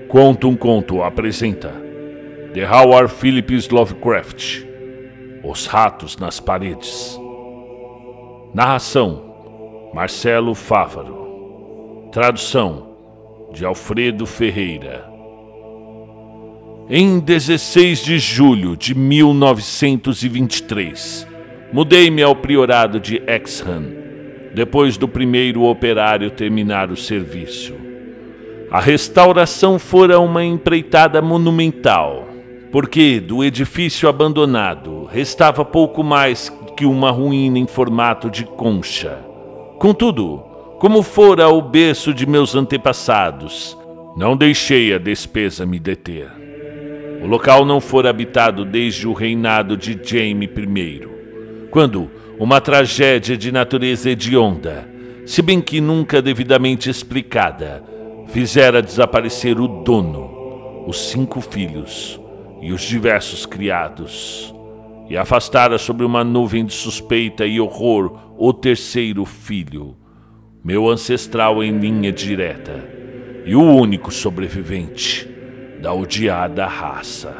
Conta um Conto apresenta The Howard Phillips Lovecraft, Os Ratos nas Paredes. Narração: Marcelo Fávaro. Tradução: de Alfredo Ferreira. Em 16 de julho de 1923, mudei-me ao priorado de Exham, depois do primeiro operário terminar o serviço. A restauração fora uma empreitada monumental, porque do edifício abandonado restava pouco mais que uma ruína em formato de concha. Contudo, como fora o berço de meus antepassados, não deixei a despesa me deter. O local não fora habitado desde o reinado de Jaime I, quando uma tragédia de natureza hedionda, se bem que nunca devidamente explicada, fizera desaparecer o dono, os 5 filhos e os diversos criados, e afastara sobre uma nuvem de suspeita e horror o 3º filho, meu ancestral em linha direta, e o único sobrevivente da odiada raça.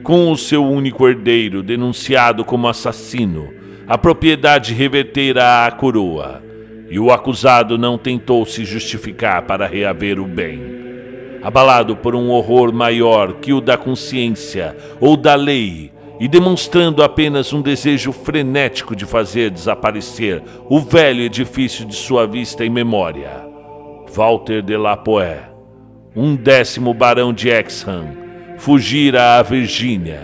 Com o seu único herdeiro denunciado como assassino, a propriedade revertera à coroa, e o acusado não tentou se justificar para reaver o bem. Abalado por um horror maior que o da consciência ou da lei, e demonstrando apenas um desejo frenético de fazer desaparecer o velho edifício de sua vista e memória, Walter de la Poer, 11º barão de Exham, fugira à Virgínia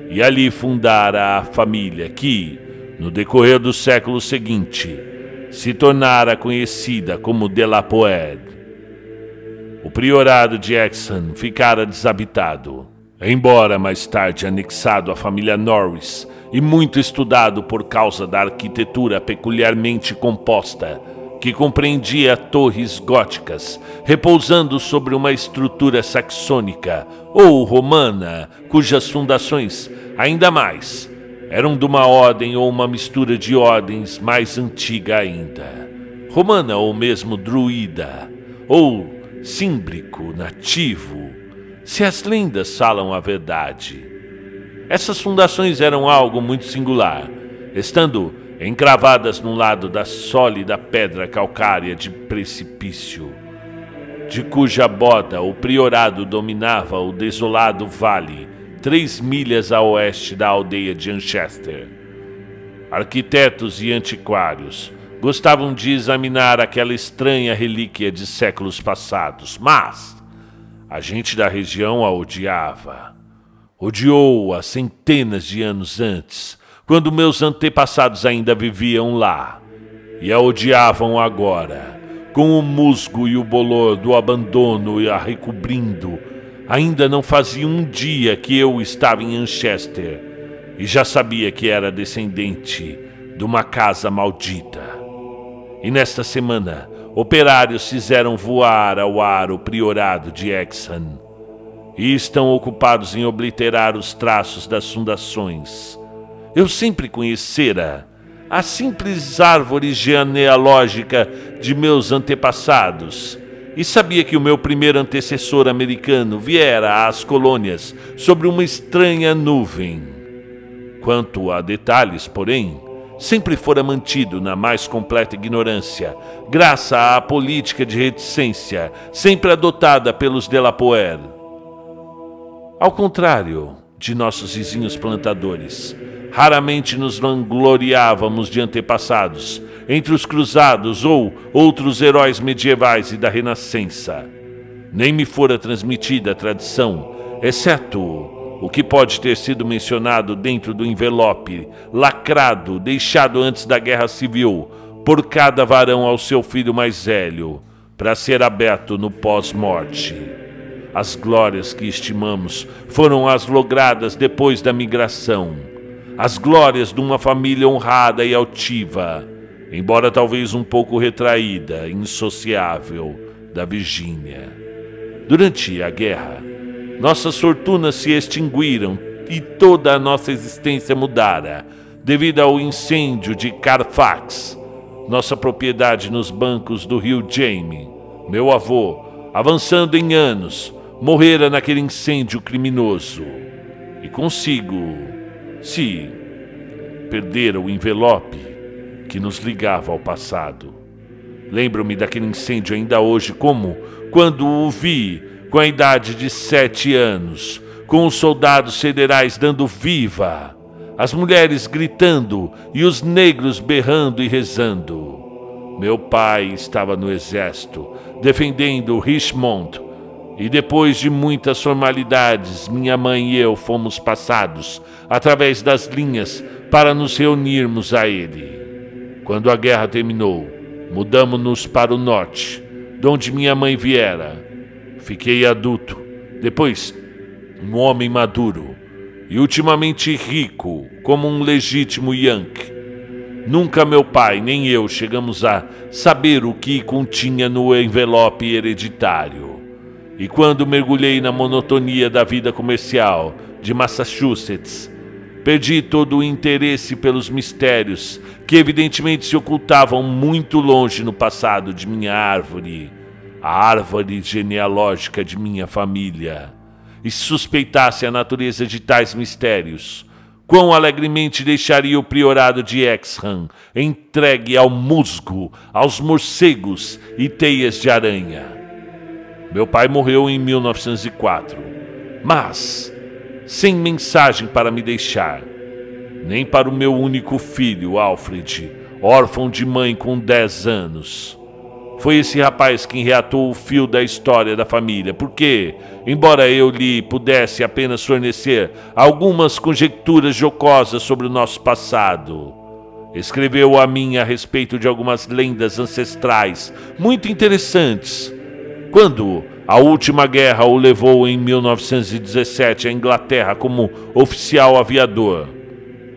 e ali fundara a família que, no decorrer do século seguinte, se tornara conhecida como de la Poer. O priorado de Exham ficara desabitado, embora mais tarde anexado à família Norris e muito estudado por causa da arquitetura peculiarmente composta, que compreendia torres góticas repousando sobre uma estrutura saxônica ou romana, cujas fundações, ainda mais, eram de uma ordem ou uma mistura de ordens mais antiga ainda, romana ou mesmo druida, ou símbrico nativo, se as lendas falam a verdade. Essas fundações eram algo muito singular, estando encravadas no lado da sólida pedra calcária de precipício, de cuja borda o priorado dominava o desolado vale 3 milhas a oeste da aldeia de Anchester. Arquitetos e antiquários gostavam de examinar aquela estranha relíquia de séculos passados, mas a gente da região a odiava. Odiou-a centenas de anos antes, quando meus antepassados ainda viviam lá, e a odiavam agora, com o musgo e o bolor do abandono a recobrindo. Ainda não fazia um dia que eu estava em Anchester e já sabia que era descendente de uma casa maldita. E nesta semana, operários fizeram voar ao ar o priorado de Exham e estão ocupados em obliterar os traços das fundações. Eu sempre conhecera a simples árvore genealógica de meus antepassados e sabia que o meu primeiro antecessor americano viera às colônias sobre uma estranha nuvem. Quanto a detalhes, porém, sempre fora mantido na mais completa ignorância, graças à política de reticência sempre adotada pelos de la Poer. Ao contrário de nossos vizinhos plantadores, raramente nos vangloriávamos de antepassados entre os cruzados ou outros heróis medievais e da Renascença. Nem me fora transmitida a tradição, exceto o que pode ter sido mencionado dentro do envelope lacrado deixado antes da Guerra Civil por cada varão ao seu filho mais velho, para ser aberto no pós-morte. As glórias que estimamos foram as logradas depois da migração, as glórias de uma família honrada e altiva, embora talvez um pouco retraída e insociável, da Virgínia. Durante a guerra, nossas fortunas se extinguiram e toda a nossa existência mudara, devido ao incêndio de Carfax, nossa propriedade nos bancos do rio Jaime. Meu avô, avançando em anos, morrera naquele incêndio criminoso. E consigo, se perdera o envelope que nos ligava ao passado. Lembro-me daquele incêndio ainda hoje, como quando o vi com a idade de 7 anos, com os soldados federais dando viva, as mulheres gritando e os negros berrando e rezando. Meu pai estava no exército, defendendo Richmond, e depois de muitas formalidades, minha mãe e eu fomos passados através das linhas para nos reunirmos a ele. Quando a guerra terminou, mudamos-nos para o norte, de onde minha mãe viera. Fiquei adulto, depois um homem maduro e ultimamente rico, como um legítimo Yankee. Nunca meu pai nem eu chegamos a saber o que continha no envelope hereditário. E quando mergulhei na monotonia da vida comercial de Massachusetts, perdi todo o interesse pelos mistérios que evidentemente se ocultavam muito longe no passado de minha árvore, a árvore genealógica de minha família. E se suspeitasse a natureza de tais mistérios, quão alegremente deixaria o priorado de Exham entregue ao musgo, aos morcegos e teias de aranha. Meu pai morreu em 1904, mas sem mensagem para me deixar, nem para o meu único filho, Alfred, órfão de mãe com 10 anos. Foi esse rapaz quem reatou o fio da história da família, porque, embora eu lhe pudesse apenas fornecer algumas conjecturas jocosas sobre o nosso passado, escreveu a mim a respeito de algumas lendas ancestrais muito interessantes. Quando a última guerra o levou em 1917 à Inglaterra como oficial aviador,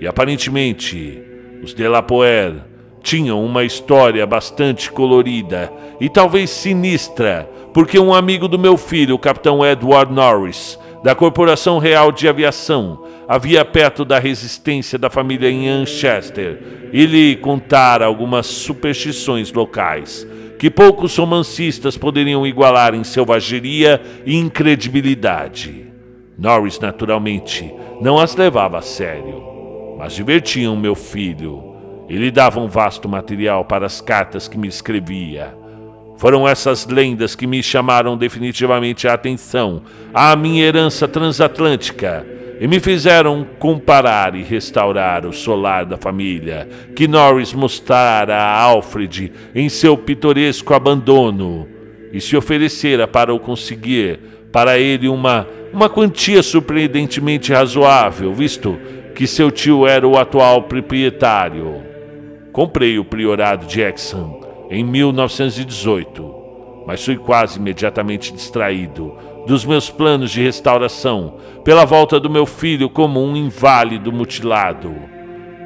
e aparentemente os de La Poer tinham uma história bastante colorida e talvez sinistra, porque um amigo do meu filho, o capitão Edward Norris, da Corporação Real de Aviação, havia perto da resistência da família em Manchester e lhe contara algumas superstições locais que poucos romancistas poderiam igualar em selvageria e incredibilidade. Norris, naturalmente, não as levava a sério, mas divertiam meu filho e lhe davam vasto material para as cartas que me escrevia. Foram essas lendas que me chamaram definitivamente a atenção à minha herança transatlântica e me fizeram comparar e restaurar o solar da família que Norris mostrara a Alfred em seu pitoresco abandono e se oferecera para o conseguir para ele uma quantia surpreendentemente razoável, visto que seu tio era o atual proprietário. Comprei o priorado de Exham em 1918, mas fui quase imediatamente distraído dos meus planos de restauração pela volta do meu filho como um inválido mutilado.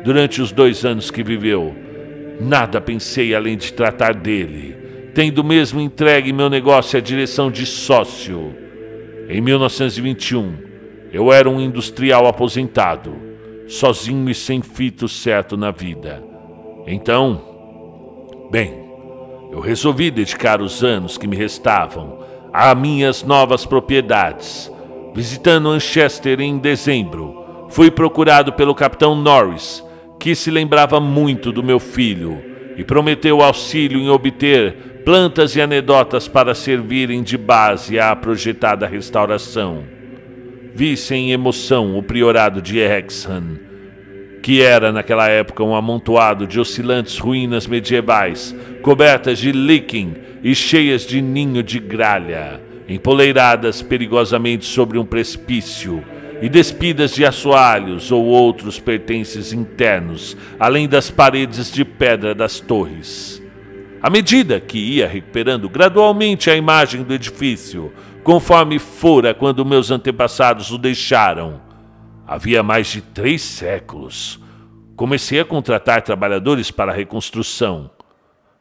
Durante os 2 anos que viveu, nada pensei além de tratar dele, tendo mesmo entregue meu negócio à direção de sócio. Em 1921, eu era um industrial aposentado, sozinho e sem fito certo na vida. Então, eu resolvi dedicar os anos que me restavam a minhas novas propriedades. Visitando Manchester em dezembro, fui procurado pelo capitão Norris, que se lembrava muito do meu filho e prometeu auxílio em obter plantas e anedotas para servirem de base à projetada restauração. Vi sem emoção o priorado de Exham, que era naquela época um amontoado de oscilantes ruínas medievais, cobertas de líquen e cheias de ninho de gralha, empoleiradas perigosamente sobre um precipício e despidas de assoalhos ou outros pertences internos, além das paredes de pedra das torres. À medida que ia recuperando gradualmente a imagem do edifício, conforme fora quando meus antepassados o deixaram, havia mais de 3 séculos, comecei a contratar trabalhadores para a reconstrução.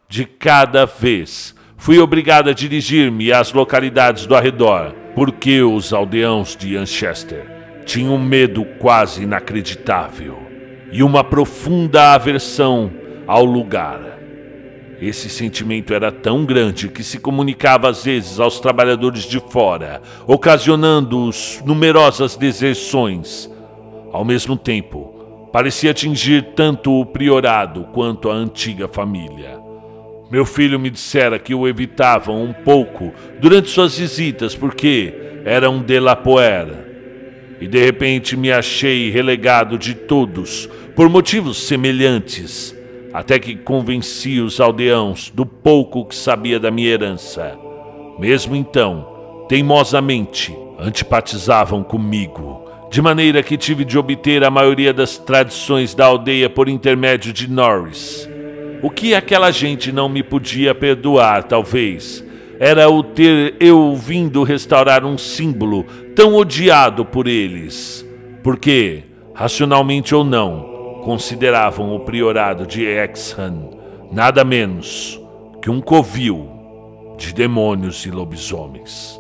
De cada vez, fui obrigado a dirigir-me às localidades do arredor, porque os aldeãos de Manchester tinham um medo quase inacreditável e uma profunda aversão ao lugar. Esse sentimento era tão grande que se comunicava às vezes aos trabalhadores de fora, ocasionando numerosas deserções. Ao mesmo tempo, parecia atingir tanto o priorado quanto a antiga família. Meu filho me dissera que o evitavam um pouco durante suas visitas porque era um de la Poer. E de repente me achei relegado de todos por motivos semelhantes, até que convenci os aldeãos do pouco que sabia da minha herança. Mesmo então, teimosamente, antipatizavam comigo, de maneira que tive de obter a maioria das tradições da aldeia por intermédio de Norris. O que aquela gente não me podia perdoar, talvez, era o ter eu vindo restaurar um símbolo tão odiado por eles, porque, racionalmente ou não, consideravam o priorado de Exham nada menos que um covil de demônios e lobisomens.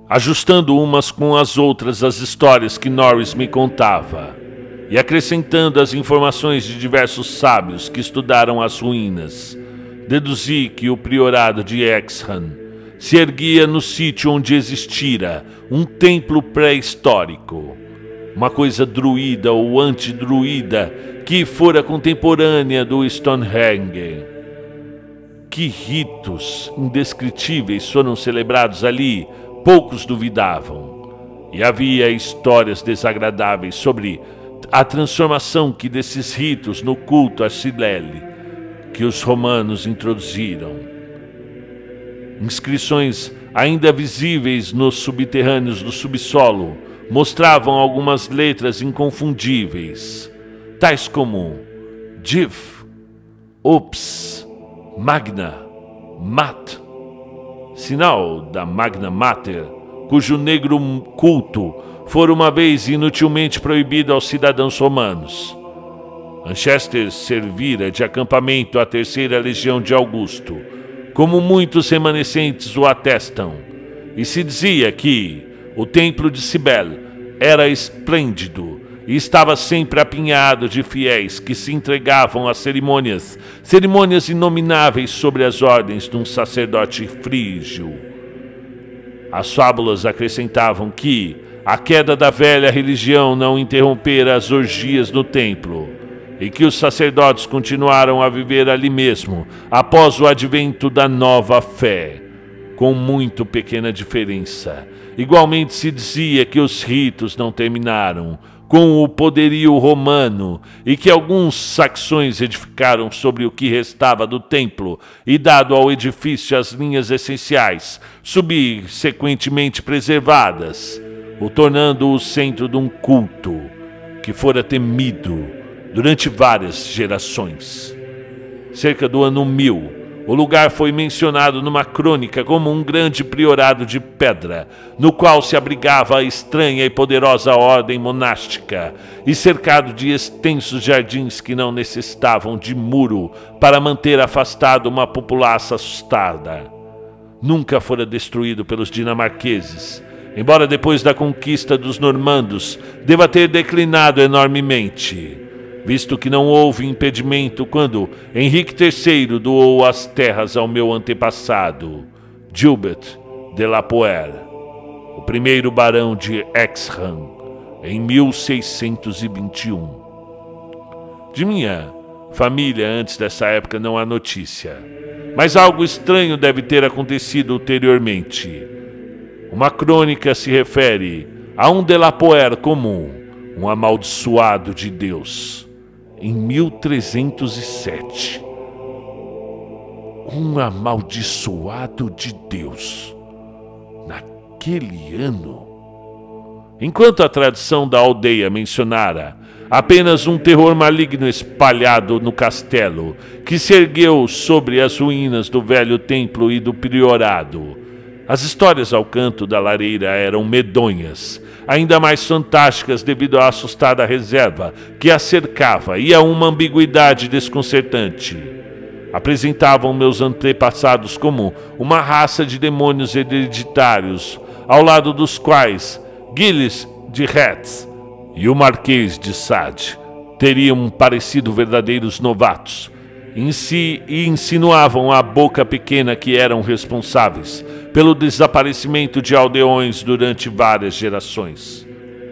Ajustando umas com as outras as histórias que Norris me contava, e acrescentando as informações de diversos sábios que estudaram as ruínas, deduzi que o priorado de Exham se erguia no sítio onde existira um templo pré-histórico, uma coisa druida ou antidruida que fora contemporânea do Stonehenge. Que ritos indescritíveis foram celebrados ali, poucos duvidavam, e havia histórias desagradáveis sobre a transformação que desses ritos no culto a Cibele que os romanos introduziram. Inscrições ainda visíveis nos subterrâneos do subsolo mostravam algumas letras inconfundíveis, tais como Div, Ops, Magna, Mat, sinal da Magna Mater, cujo negro culto fora uma vez inutilmente proibido aos cidadãos romanos. Anchester servira de acampamento à terceira legião de Augusto, como muitos remanescentes o atestam, e se dizia que o templo de Cibele era esplêndido e estava sempre apinhado de fiéis que se entregavam a cerimônias inomináveis sobre as ordens de um sacerdote frígio. As fábulas acrescentavam que a queda da velha religião não interrompera as orgias no templo, e que os sacerdotes continuaram a viver ali mesmo após o advento da nova fé, com muito pequena diferença. Igualmente se dizia que os ritos não terminaram com o poderio romano e que alguns saxões edificaram sobre o que restava do templo e dado ao edifício as linhas essenciais, subsequentemente preservadas, o tornando o centro de um culto que fora temido durante várias gerações. Cerca do ano 1000, o lugar foi mencionado numa crônica como um grande priorado de pedra, no qual se abrigava a estranha e poderosa ordem monástica, e cercado de extensos jardins que não necessitavam de muro para manter afastado uma população assustada. Nunca fora destruído pelos dinamarqueses, embora depois da conquista dos normandos deva ter declinado enormemente, visto que não houve impedimento quando Henrique III doou as terras ao meu antepassado, Gilbert de la Poer, o primeiro barão de Exham, em 1621. De minha família antes dessa época não há notícia, mas algo estranho deve ter acontecido ulteriormente. Uma crônica se refere a um de la Poer comum, um amaldiçoado de Deus, em 1307. Um amaldiçoado de Deus naquele ano. Enquanto a tradição da aldeia mencionara apenas um terror maligno espalhado no castelo, que se ergueu sobre as ruínas do velho templo e do priorado, as histórias ao canto da lareira eram medonhas, ainda mais fantásticas devido à assustada reserva que a cercava e a uma ambiguidade desconcertante. Apresentavam meus antepassados como uma raça de demônios hereditários, ao lado dos quais Gilles de Retz e o Marquês de Sade teriam parecido verdadeiros novatos, e insinuavam à boca pequena que eram responsáveis pelo desaparecimento de aldeões durante várias gerações.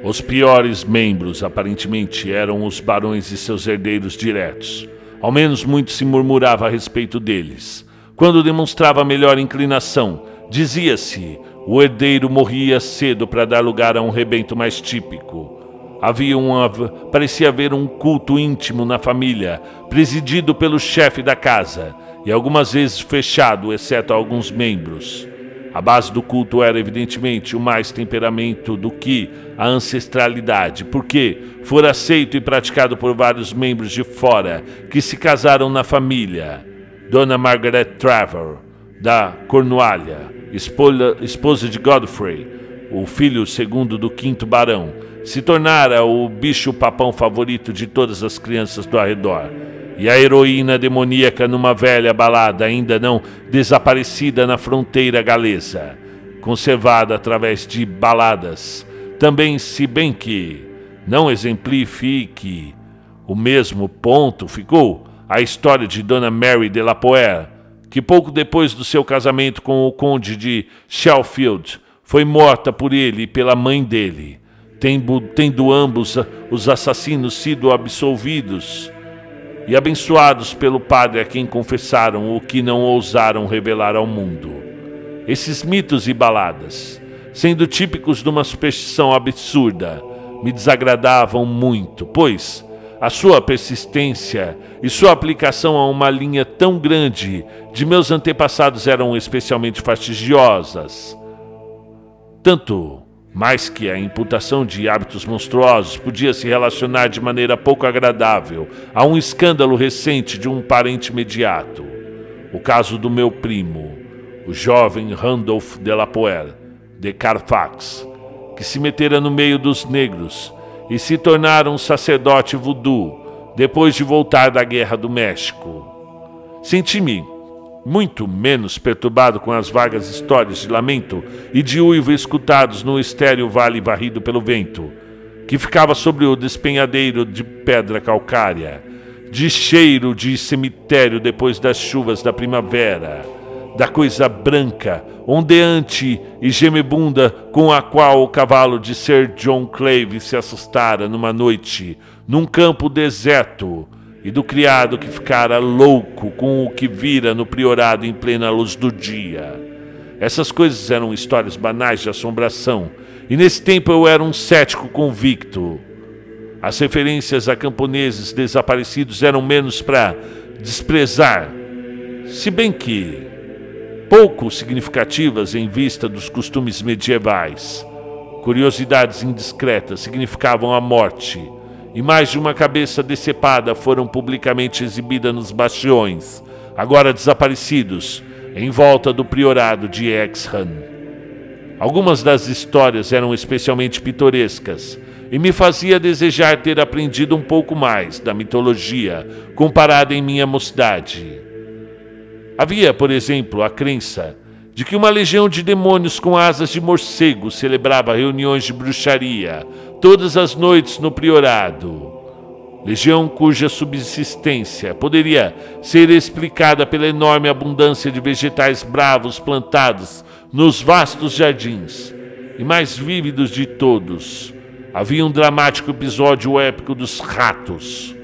Os piores membros, aparentemente, eram os barões e seus herdeiros diretos. Ao menos muito se murmurava a respeito deles. Quando demonstrava melhor inclinação, dizia-se, o herdeiro morria cedo para dar lugar a um rebento mais típico. Parecia haver um culto íntimo na família, presidido pelo chefe da casa, e algumas vezes fechado, exceto a alguns membros. A base do culto era, evidentemente, o mais temperamento do que a ancestralidade, porque fora aceito e praticado por vários membros de fora que se casaram na família. Dona Margaret Trevor, da Cornualha, esposa de Godfrey, o filho segundo do 5º barão, se tornara o bicho-papão favorito de todas as crianças do arredor, e a heroína demoníaca numa velha balada ainda não desaparecida na fronteira galesa, conservada através de baladas, também, se bem que não exemplifique o mesmo ponto, ficou a história de Dona Mary de la Poer, que pouco depois do seu casamento com o conde de Sheffield, foi morta por ele e pela mãe dele, tendo ambos os assassinos sido absolvidos e abençoados pelo padre a quem confessaram o que não ousaram revelar ao mundo. Esses mitos e baladas, sendo típicos de uma superstição absurda, me desagradavam muito, pois a sua persistência e sua aplicação a uma linha tão grande de meus antepassados eram especialmente fastidiosas. Tanto mais que a imputação de hábitos monstruosos podia se relacionar de maneira pouco agradável a um escândalo recente de um parente imediato. O caso do meu primo, o jovem Randolph de la Poer, de Carfax, que se metera no meio dos negros e se tornara um sacerdote voodoo depois de voltar da Guerra do México. Senti-me muito menos perturbado com as vagas histórias de lamento e de uivo escutados no estéril vale varrido pelo vento, que ficava sobre o despenhadeiro de pedra calcária, de cheiro de cemitério depois das chuvas da primavera, da coisa branca, ondeante e gemebunda com a qual o cavalo de Sir John Clave se assustara numa noite, num campo deserto, e do criado que ficara louco com o que vira no priorado em plena luz do dia. Essas coisas eram histórias banais de assombração, e nesse tempo eu era um cético convicto. As referências a camponeses desaparecidos eram menos para desprezar, se bem que pouco significativas em vista dos costumes medievais. Curiosidades indiscretas significavam a morte, e mais de uma cabeça decepada foram publicamente exibidas nos bastiões, agora desaparecidos, em volta do priorado de Exham. Algumas das histórias eram especialmente pitorescas, e me fazia desejar ter aprendido um pouco mais da mitologia comparada em minha mocidade. Havia, por exemplo, a crença de que uma legião de demônios com asas de morcego celebrava reuniões de bruxaria todas as noites no priorado. Legião cuja subsistência poderia ser explicada pela enorme abundância de vegetais bravos plantados nos vastos jardins. E mais vívidos de todos, havia um dramático episódio épico dos ratos.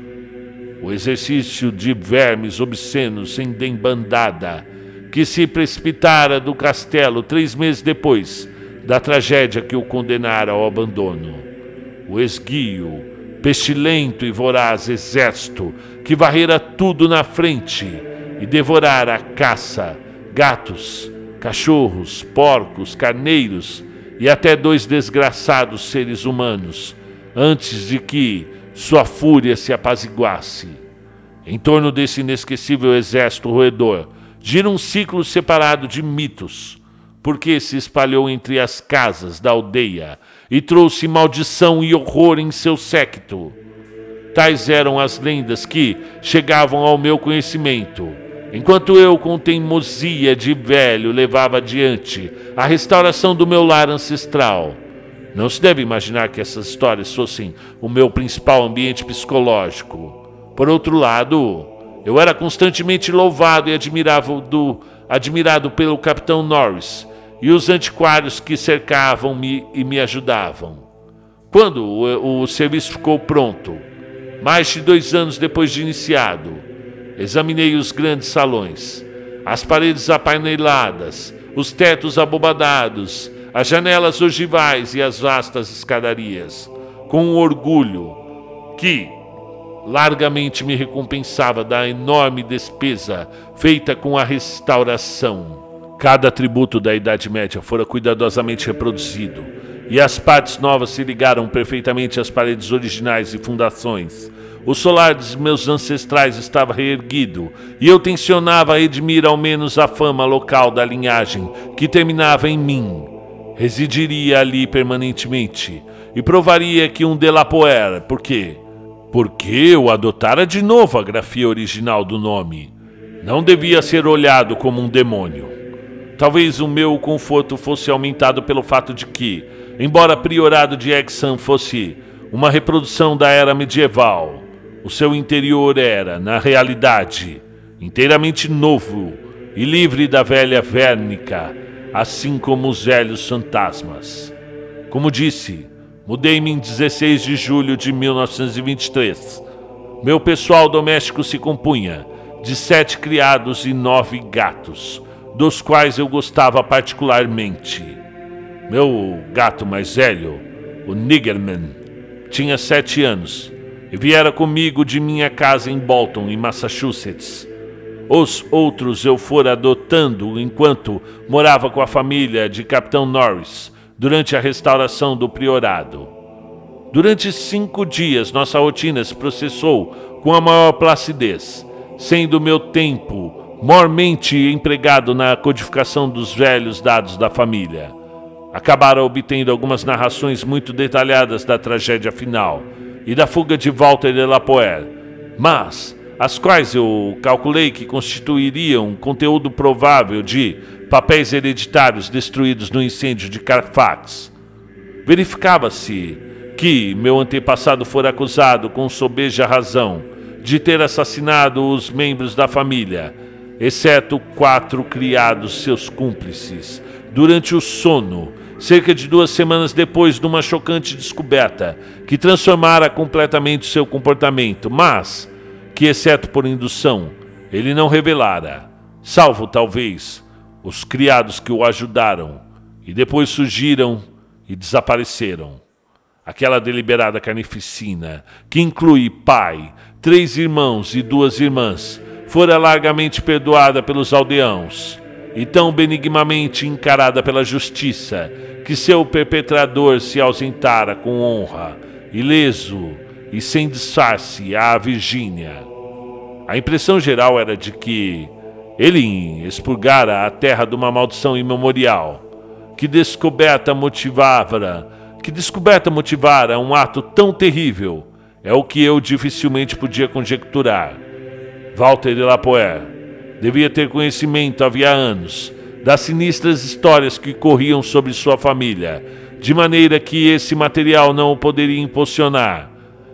O exercício de vermes obscenos em dembandada, que se precipitara do castelo 3 meses depois da tragédia que o condenara ao abandono. O esguio, pestilento e voraz exército que varrera tudo na frente e devorara a caça, gatos, cachorros, porcos, carneiros e até 2 desgraçados seres humanos, antes de que sua fúria se apaziguasse. Em torno desse inesquecível exército roedor, gira um ciclo separado de mitos, porque se espalhou entre as casas da aldeia e trouxe maldição e horror em seu séquito. Tais eram as lendas que chegavam ao meu conhecimento, enquanto eu, com teimosia de velho, levava adiante a restauração do meu lar ancestral. Não se deve imaginar que essas histórias fossem o meu principal ambiente psicológico. Por outro lado, Eu era constantemente louvado e admirado pelo Capitão Norris e os antiquários que cercavam-me e me ajudavam. Quando o serviço ficou pronto, mais de 2 anos depois de iniciado, examinei os grandes salões, as paredes apaineladas, os tetos abobadados, as janelas ogivais e as vastas escadarias, com um orgulho que largamente me recompensava da enorme despesa feita com a restauração. Cada atributo da Idade Média fora cuidadosamente reproduzido, e as partes novas se ligaram perfeitamente às paredes originais e fundações. O solar dos meus ancestrais estava reerguido, e eu tensionava redimir ao menos a fama local da linhagem que terminava em mim. Residiria ali permanentemente, e provaria que um de la Poer, porque eu adotara de novo a grafia original do nome, não devia ser olhado como um demônio. Talvez o meu conforto fosse aumentado pelo fato de que, embora priorado de Exham fosse uma reprodução da era medieval, o seu interior era, na realidade, inteiramente novo e livre da velha vérnica, assim como os velhos fantasmas. Como disse, mudei-me em 16 de julho de 1923. Meu pessoal doméstico se compunha de 7 criados e 9 gatos, dos quais eu gostava particularmente. Meu gato mais velho, o Niggerman, tinha 7 anos e viera comigo de minha casa em Bolton, em Massachusetts. Os outros eu fora adotando enquanto morava com a família de Capitão Norris durante a restauração do priorado. Durante 5 dias, nossa rotina se processou com a maior placidez, sendo meu tempo mormente empregado na codificação dos velhos dados da família. Acabaram obtendo algumas narrações muito detalhadas da tragédia final e da fuga de Walter de la Poer, mas as quais eu calculei que constituiriam conteúdo provável de papéis hereditários destruídos no incêndio de Carfax. Verificava-se que meu antepassado fora acusado com sobeja razão de ter assassinado os membros da família, exceto 4 criados seus cúmplices, durante o sono, cerca de 2 semanas depois de uma chocante descoberta que transformara completamente seu comportamento, mas que, exceto por indução, ele não revelara, salvo talvez os criados que o ajudaram e depois surgiram e desapareceram. Aquela deliberada carnificina, que inclui pai, 3 irmãos e 2 irmãs, fora largamente perdoada pelos aldeãos e tão benignamente encarada pela justiça que seu perpetrador se ausentara com honra, ileso e sem disfarce à Virgínia. A impressão geral era de que ele expurgara a terra de uma maldição imemorial, que descoberta motivara um ato tão terrível é o que eu dificilmente podia conjecturar. Walter de la Poer devia ter conhecimento havia anos das sinistras histórias que corriam sobre sua família, de maneira que esse material não o poderia impulsionar.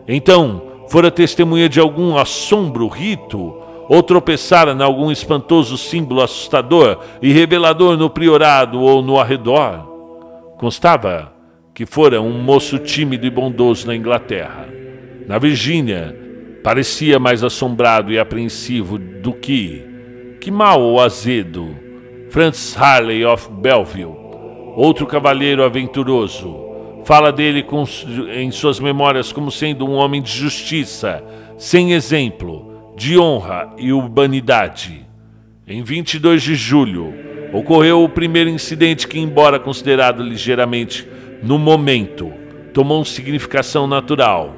Então, fora testemunha de algum assombro rito, ou tropeçara em algum espantoso símbolo assustador e revelador no priorado ou no arredor. Constava que fora um moço tímido e bondoso na Inglaterra. Na Virgínia, parecia mais assombrado e apreensivo do que mal ou azedo, Francis Harley of Belleville, outro cavalheiro aventuroso, fala dele em suas memórias como sendo um homem de justiça, sem exemplo, de honra e urbanidade. Em 22 de julho, ocorreu o primeiro incidente que, embora considerado ligeiramente no momento, tomou uma significação natural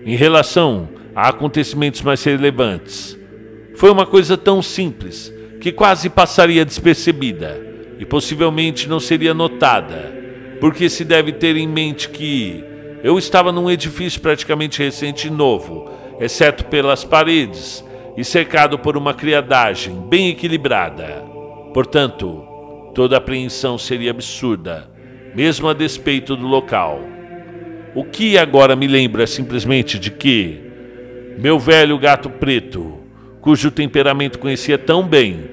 em relação a acontecimentos mais relevantes. Foi uma coisa tão simples que quase passaria despercebida e possivelmente não seria notada, porque se deve ter em mente que eu estava num edifício praticamente recente e novo, exceto pelas paredes, e cercado por uma criadagem bem equilibrada. Portanto, toda apreensão seria absurda, mesmo a despeito do local. O que agora me lembra é simplesmente de que meu velho gato preto, cujo temperamento conhecia tão bem,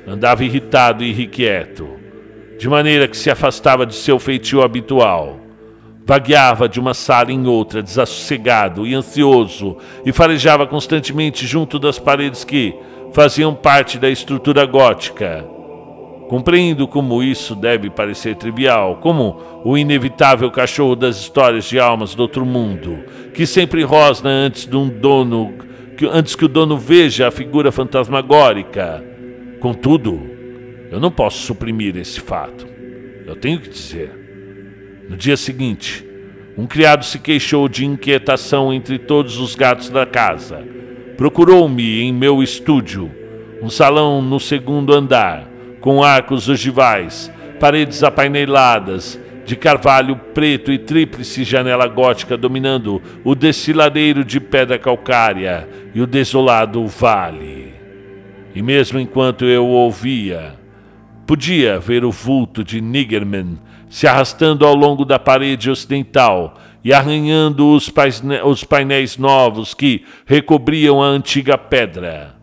andava irritado e irrequieto, de maneira que se afastava de seu feitio habitual. Vagueava de uma sala em outra, desassossegado e ansioso, e farejava constantemente junto das paredes que faziam parte da estrutura gótica. Compreendo como isso deve parecer trivial, como o inevitável cachorro das histórias de almas do outro mundo, que sempre rosna antes que o dono veja a figura fantasmagórica. Contudo, eu não posso suprimir esse fato. Eu tenho que dizer. No dia seguinte, um criado se queixou de inquietação entre todos os gatos da casa. Procurou-me em meu estúdio, um salão no segundo andar, com arcos ogivais, paredes apaineladas, de carvalho preto e tríplice janela gótica dominando o desfiladeiro de pedra calcária e o desolado vale. E mesmo enquanto eu o ouvia, podia ver o vulto de Niggerman se arrastando ao longo da parede ocidental e arranhando os painéis novos que recobriam a antiga pedra.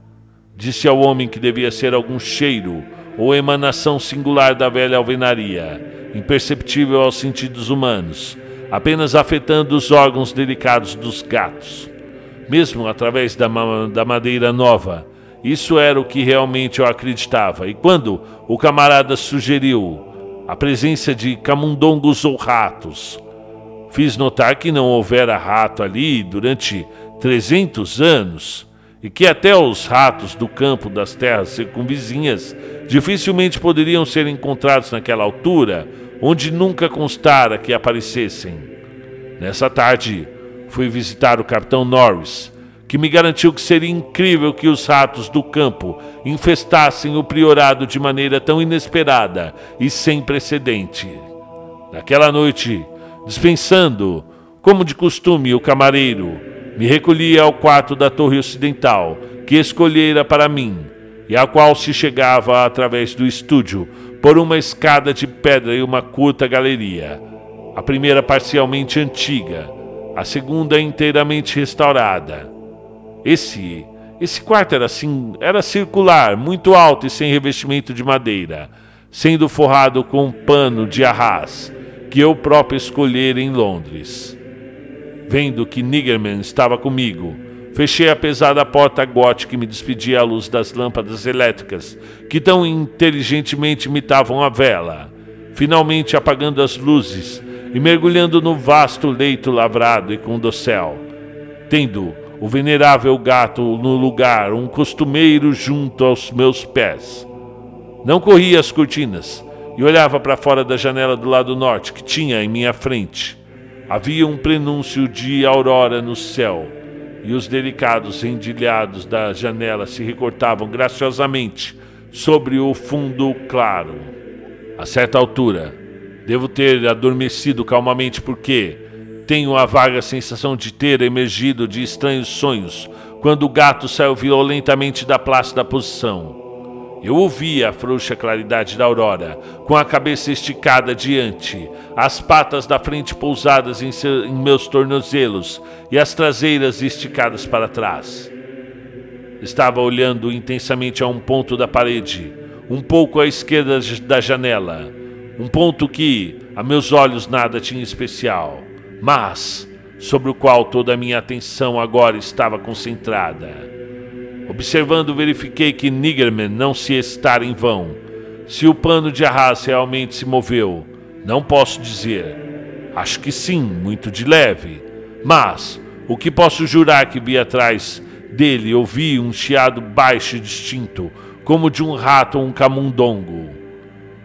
Disse ao homem que devia ser algum cheiro ou emanação singular da velha alvenaria, imperceptível aos sentidos humanos, apenas afetando os órgãos delicados dos gatos. Mesmo através da madeira nova, isso era o que realmente eu acreditava. E quando o camarada sugeriu a presença de camundongos ou ratos, fiz notar que não houvera rato ali durante 300 anos e que até os ratos do campo das terras circunvizinhas dificilmente poderiam ser encontrados naquela altura, onde nunca constara que aparecessem. Nessa tarde, fui visitar o capitão Norris, que me garantiu que seria incrível que os ratos do campo infestassem o priorado de maneira tão inesperada e sem precedente. Naquela noite, dispensando, como de costume, o camareiro, me recolhi ao quarto da torre ocidental, que escolhera para mim, e a qual se chegava através do estúdio, por uma escada de pedra e uma curta galeria. A primeira parcialmente antiga, a segunda inteiramente restaurada. Esse quarto era circular, muito alto e sem revestimento de madeira, sendo forrado com um pano de arras, que eu próprio escolhera em Londres. Vendo que Niggerman estava comigo, fechei a pesada porta gótica e me despedi à luz das lâmpadas elétricas, que tão inteligentemente imitavam a vela, finalmente apagando as luzes e mergulhando no vasto leito lavrado e com dossel, tendo o venerável gato no lugar, um costumeiro junto aos meus pés. Não corria as cortinas e olhava para fora da janela do lado norte, que tinha em minha frente. Havia um prenúncio de aurora no céu, e os delicados endilhados da janela se recortavam graciosamente sobre o fundo claro. A certa altura, devo ter adormecido calmamente porque tenho a vaga sensação de ter emergido de estranhos sonhos quando o gato saiu violentamente da plácida posição. Eu ouvia a frouxa claridade da aurora, com a cabeça esticada adiante, as patas da frente pousadas em meus tornozelos e as traseiras esticadas para trás. Estava olhando intensamente a um ponto da parede, um pouco à esquerda da janela, um ponto que, a meus olhos, nada tinha especial, mas sobre o qual toda a minha atenção agora estava concentrada. Observando, verifiquei que Niggerman não se excitara em vão. Se o pano de arras realmente se moveu, não posso dizer. Acho que sim, muito de leve. Mas o que posso jurar que vi atrás dele, ouvi um chiado baixo e distinto, como de um rato ou um camundongo.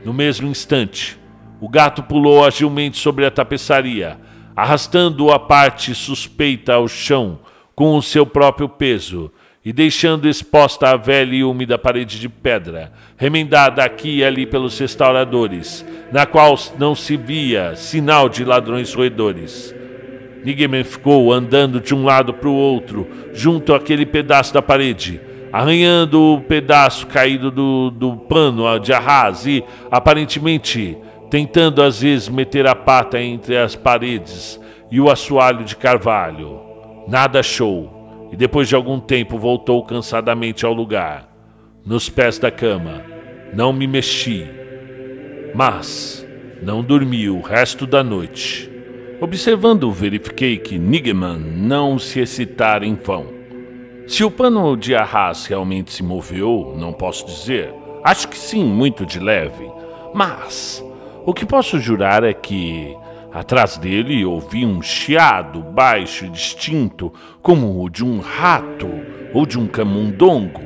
No mesmo instante, o gato pulou agilmente sobre a tapeçaria, arrastando a parte suspeita ao chão com o seu próprio peso, e deixando exposta a velha e úmida parede de pedra, remendada aqui e ali pelos restauradores, na qual não se via sinal de ladrões roedores. Niggerman ficou andando de um lado para o outro, junto àquele pedaço da parede, arranhando o pedaço caído do pano de arras e, aparentemente, tentando às vezes meter a pata entre as paredes e o assoalho de carvalho. Nada achou. e depois de algum tempo voltou cansadamente ao lugar, nos pés da cama. Não me mexi, mas não dormi o resto da noite. Observando, verifiquei que Niggerman não se excitara em vão. Se o pano de arras realmente se moveu, não posso dizer. Acho que sim, muito de leve. Mas o que posso jurar é que atrás dele ouvi um chiado baixo e distinto, como o de um rato ou de um camundongo.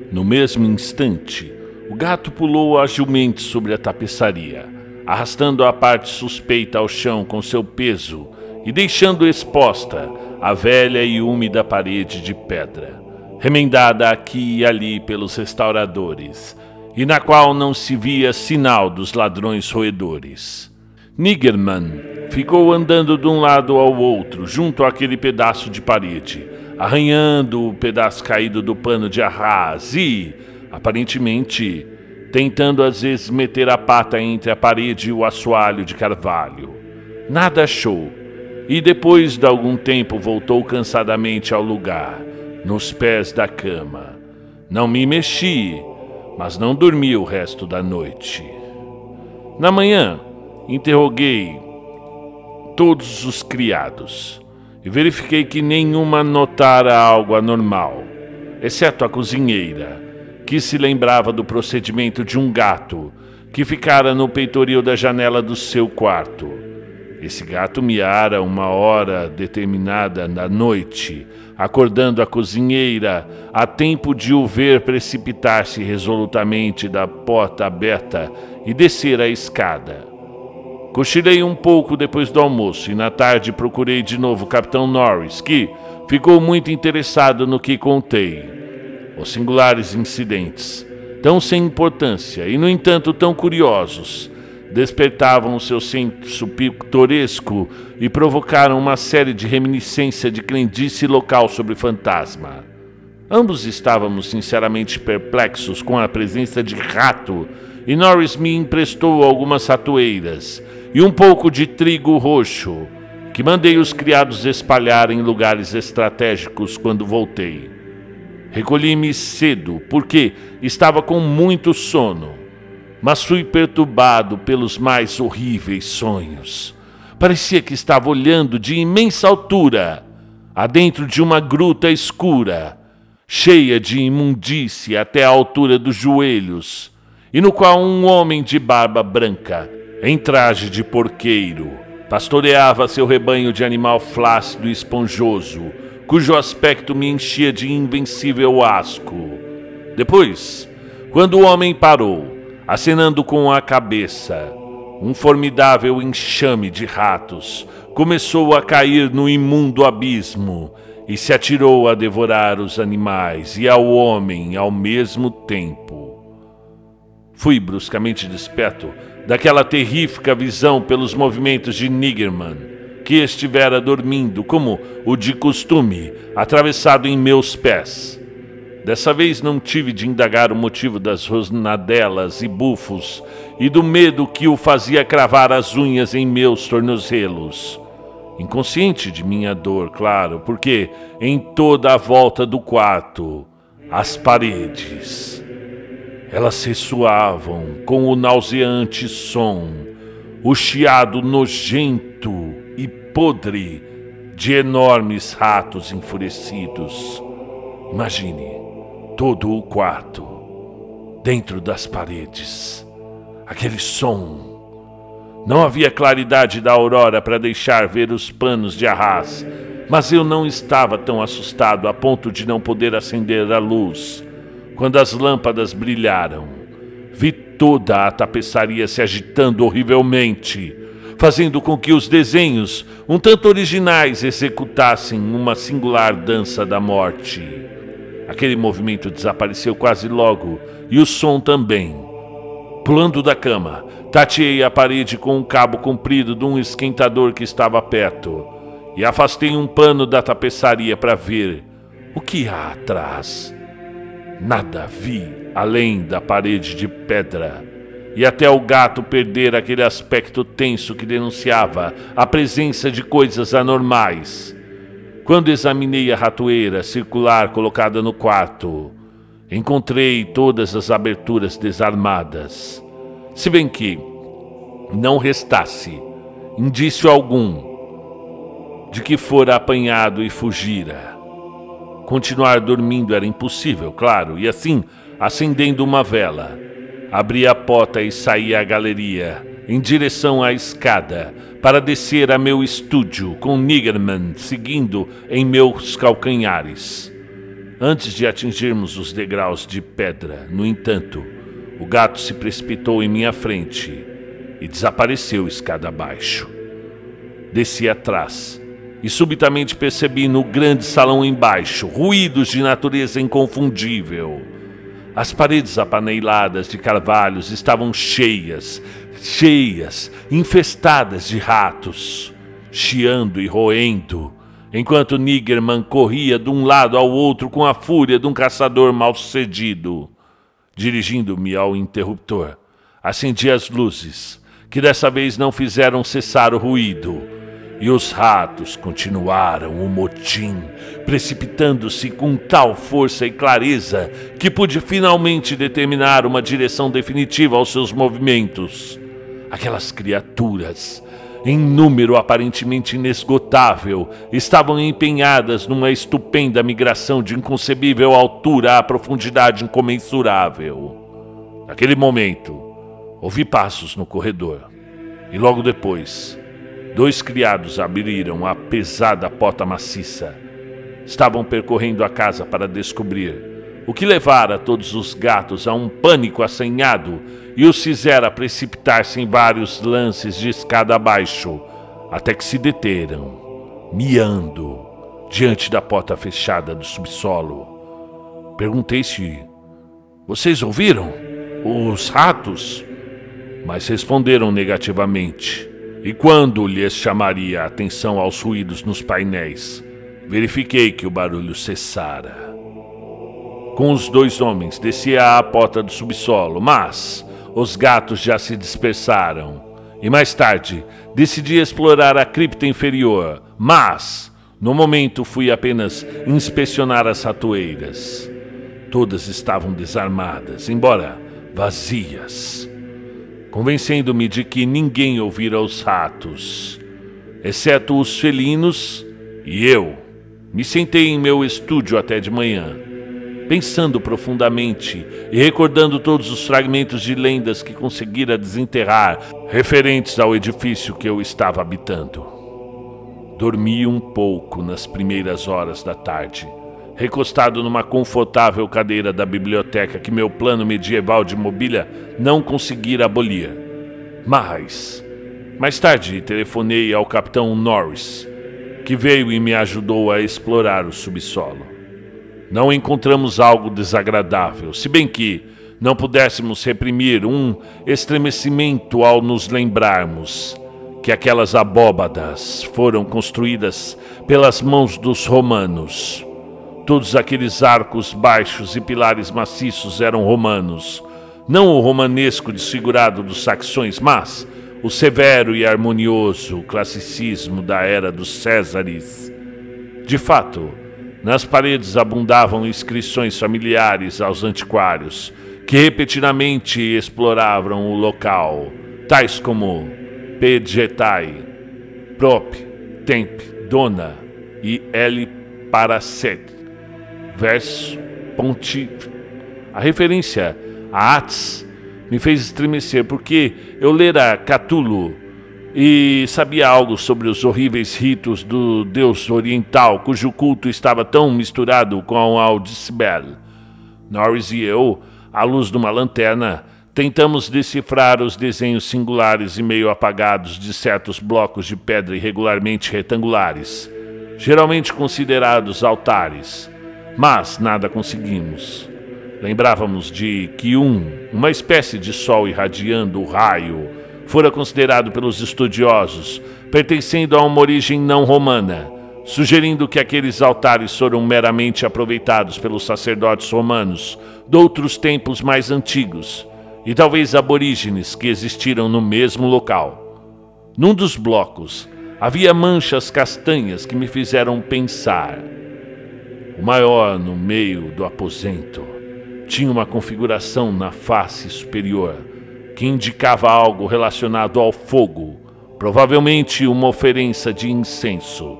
No mesmo instante, o gato pulou agilmente sobre a tapeçaria, arrastando a parte suspeita ao chão com seu peso e deixando exposta a velha e úmida parede de pedra, remendada aqui e ali pelos restauradores, e na qual não se via sinal dos ladrões roedores. Niggerman ficou andando de um lado ao outro, junto àquele pedaço de parede, arranhando o pedaço caído do pano de arras e, aparentemente, tentando às vezes meter a pata entre a parede e o assoalho de carvalho. Nada achou, e depois de algum tempo voltou cansadamente ao lugar, nos pés da cama. Não me mexi, mas não dormi o resto da noite. Na manhã, interroguei todos os criados e verifiquei que nenhuma notara algo anormal, exceto a cozinheira, que se lembrava do procedimento de um gato que ficara no peitoril da janela do seu quarto. Esse gato miara uma hora determinada da noite, acordando a cozinheira a tempo de o ver precipitar-se resolutamente da porta aberta e descer a escada. Cochilei um pouco depois do almoço e na tarde procurei de novo o Capitão Norris, que ficou muito interessado no que contei. Os singulares incidentes, tão sem importância e, no entanto, tão curiosos, despertavam o seu senso pitoresco e provocaram uma série de reminiscências de crendice local sobre fantasma. Ambos estávamos sinceramente perplexos com a presença de rato, e Norris me emprestou algumas ratoeiras e um pouco de trigo roxo, que mandei os criados espalhar em lugares estratégicos quando voltei. Recolhi-me cedo, porque estava com muito sono, mas fui perturbado pelos mais horríveis sonhos. Parecia que estava olhando de imensa altura, adentro de uma gruta escura, cheia de imundície até a altura dos joelhos, e no qual um homem de barba branca, em traje de porqueiro, pastoreava seu rebanho de animal flácido e esponjoso, cujo aspecto me enchia de invencível asco. Depois, quando o homem parou, acenando com a cabeça, um formidável enxame de ratos começou a cair no imundo abismo e se atirou a devorar os animais e ao homem ao mesmo tempo. Fui bruscamente desperto daquela terrífica visão pelos movimentos de Niggerman, que estivera dormindo, como o de costume, atravessado em meus pés. Dessa vez não tive de indagar o motivo das rosnadelas e bufos e do medo que o fazia cravar as unhas em meus tornozelos. Inconsciente de minha dor, claro, porque em toda a volta do quarto, as paredes, elas ressoavam com o nauseante som, o chiado nojento e podre de enormes ratos enfurecidos. Imagine todo o quarto, dentro das paredes, aquele som. Não havia claridade da aurora para deixar ver os panos de arras, mas eu não estava tão assustado a ponto de não poder acender a luz. Quando as lâmpadas brilharam, vi toda a tapeçaria se agitando horrivelmente, fazendo com que os desenhos, um tanto originais, executassem uma singular dança da morte. Aquele movimento desapareceu quase logo, e o som também. Pulando da cama, tateei a parede com um cabo comprido de um esquentador que estava perto, e afastei um pano da tapeçaria para ver o que há atrás. Nada vi além da parede de pedra, e até o gato perder aquele aspecto tenso que denunciava a presença de coisas anormais. Quando examinei a ratoeira circular colocada no quarto, encontrei todas as aberturas desarmadas, se bem que não restasse indício algum de que fora apanhado e fugira. Continuar dormindo era impossível, claro, e assim, acendendo uma vela, abri a porta e saí à galeria, em direção à escada, para descer a meu estúdio, com Niggerman seguindo em meus calcanhares. Antes de atingirmos os degraus de pedra, no entanto, o gato se precipitou em minha frente e desapareceu escada abaixo. Desci atrás e subitamente percebi no grande salão embaixo ruídos de natureza inconfundível. As paredes apaneiladas de carvalhos estavam cheias, infestadas de ratos, chiando e roendo, enquanto Niggerman corria de um lado ao outro com a fúria de um caçador mal-sucedido. Dirigindo-me ao interruptor, acendi as luzes, que dessa vez não fizeram cessar o ruído, e os ratos continuaram o motim, precipitando-se com tal força e clareza que pude finalmente determinar uma direção definitiva aos seus movimentos. Aquelas criaturas, em número aparentemente inesgotável, estavam empenhadas numa estupenda migração de inconcebível altura à profundidade incomensurável. Naquele momento, ouvi passos no corredor, e logo depois, 2 criados abriram a pesada porta maciça. Estavam percorrendo a casa para descobrir, o que levara todos os gatos a um pânico assanhado e os fizera precipitar-se em vários lances de escada abaixo, até que se deteram, miando, diante da porta fechada do subsolo. Perguntei se... Vocês ouviram? Os ratos? Mas responderam negativamente. E quando lhes chamaria a atenção aos ruídos nos painéis, verifiquei que o barulho cessara. Com os 2 homens, desci à porta do subsolo, mas os gatos já se dispersaram. E mais tarde, decidi explorar a cripta inferior, mas, no momento, fui apenas inspecionar as ratoeiras. Todas estavam desarmadas, embora vazias, convencendo-me de que ninguém ouvira os ratos, exceto os felinos e eu. Me sentei em meu estúdio até de manhã, pensando profundamente e recordando todos os fragmentos de lendas que conseguira desenterrar referentes ao edifício que eu estava habitando. Dormi um pouco nas primeiras horas da tarde, recostado numa confortável cadeira da biblioteca que meu plano medieval de mobília não conseguira abolir. Mas, mais tarde, telefonei ao capitão Norris, que veio e me ajudou a explorar o subsolo. Não encontramos algo desagradável, se bem que não pudéssemos reprimir um estremecimento ao nos lembrarmos que aquelas abóbadas foram construídas pelas mãos dos romanos. Todos aqueles arcos baixos e pilares maciços eram romanos. Não o romanesco desfigurado dos saxões, mas o severo e harmonioso classicismo da era dos Césares. De fato, nas paredes abundavam inscrições familiares aos antiquários, que repetidamente exploravam o local, tais como Pegetai, Prop, Temp, Dona e L. Paracet. Verso Ponti. A referência a Atis me fez estremecer, porque eu lera Catulo e sabia algo sobre os horríveis ritos do deus oriental, cujo culto estava tão misturado com o de Cibele. Norris e eu, à luz de uma lanterna, tentamos decifrar os desenhos singulares e meio apagados de certos blocos de pedra irregularmente retangulares, geralmente considerados altares. Mas nada conseguimos. Lembrávamos de que uma espécie de sol irradiando o raio fora considerado pelos estudiosos pertencendo a uma origem não romana, sugerindo que aqueles altares foram meramente aproveitados pelos sacerdotes romanos de outros tempos mais antigos e talvez aborígenes que existiram no mesmo local. Num dos blocos, Havia manchas castanhas que me fizeram pensar. O maior no meio do aposento tinha uma configuração na face superior que indicava algo relacionado ao fogo, provavelmente uma oferenda de incenso.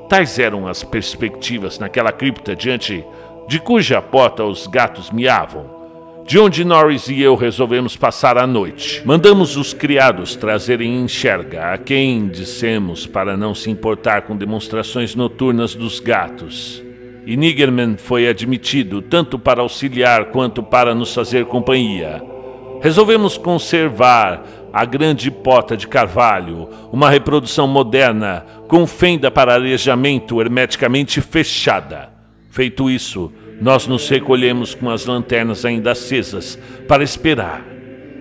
Tais eram as perspectivas naquela cripta diante de cuja porta os gatos miavam, de onde Norris e eu resolvemos passar a noite. Mandamos os criados trazerem enxerga, a quem dissemos para não se importar com demonstrações noturnas dos gatos. E Niggerman foi admitido tanto para auxiliar quanto para nos fazer companhia. Resolvemos conservar a grande pota de carvalho, uma reprodução moderna, com fenda para arejamento hermeticamente fechada. Feito isso, nós nos recolhemos com as lanternas ainda acesas para esperar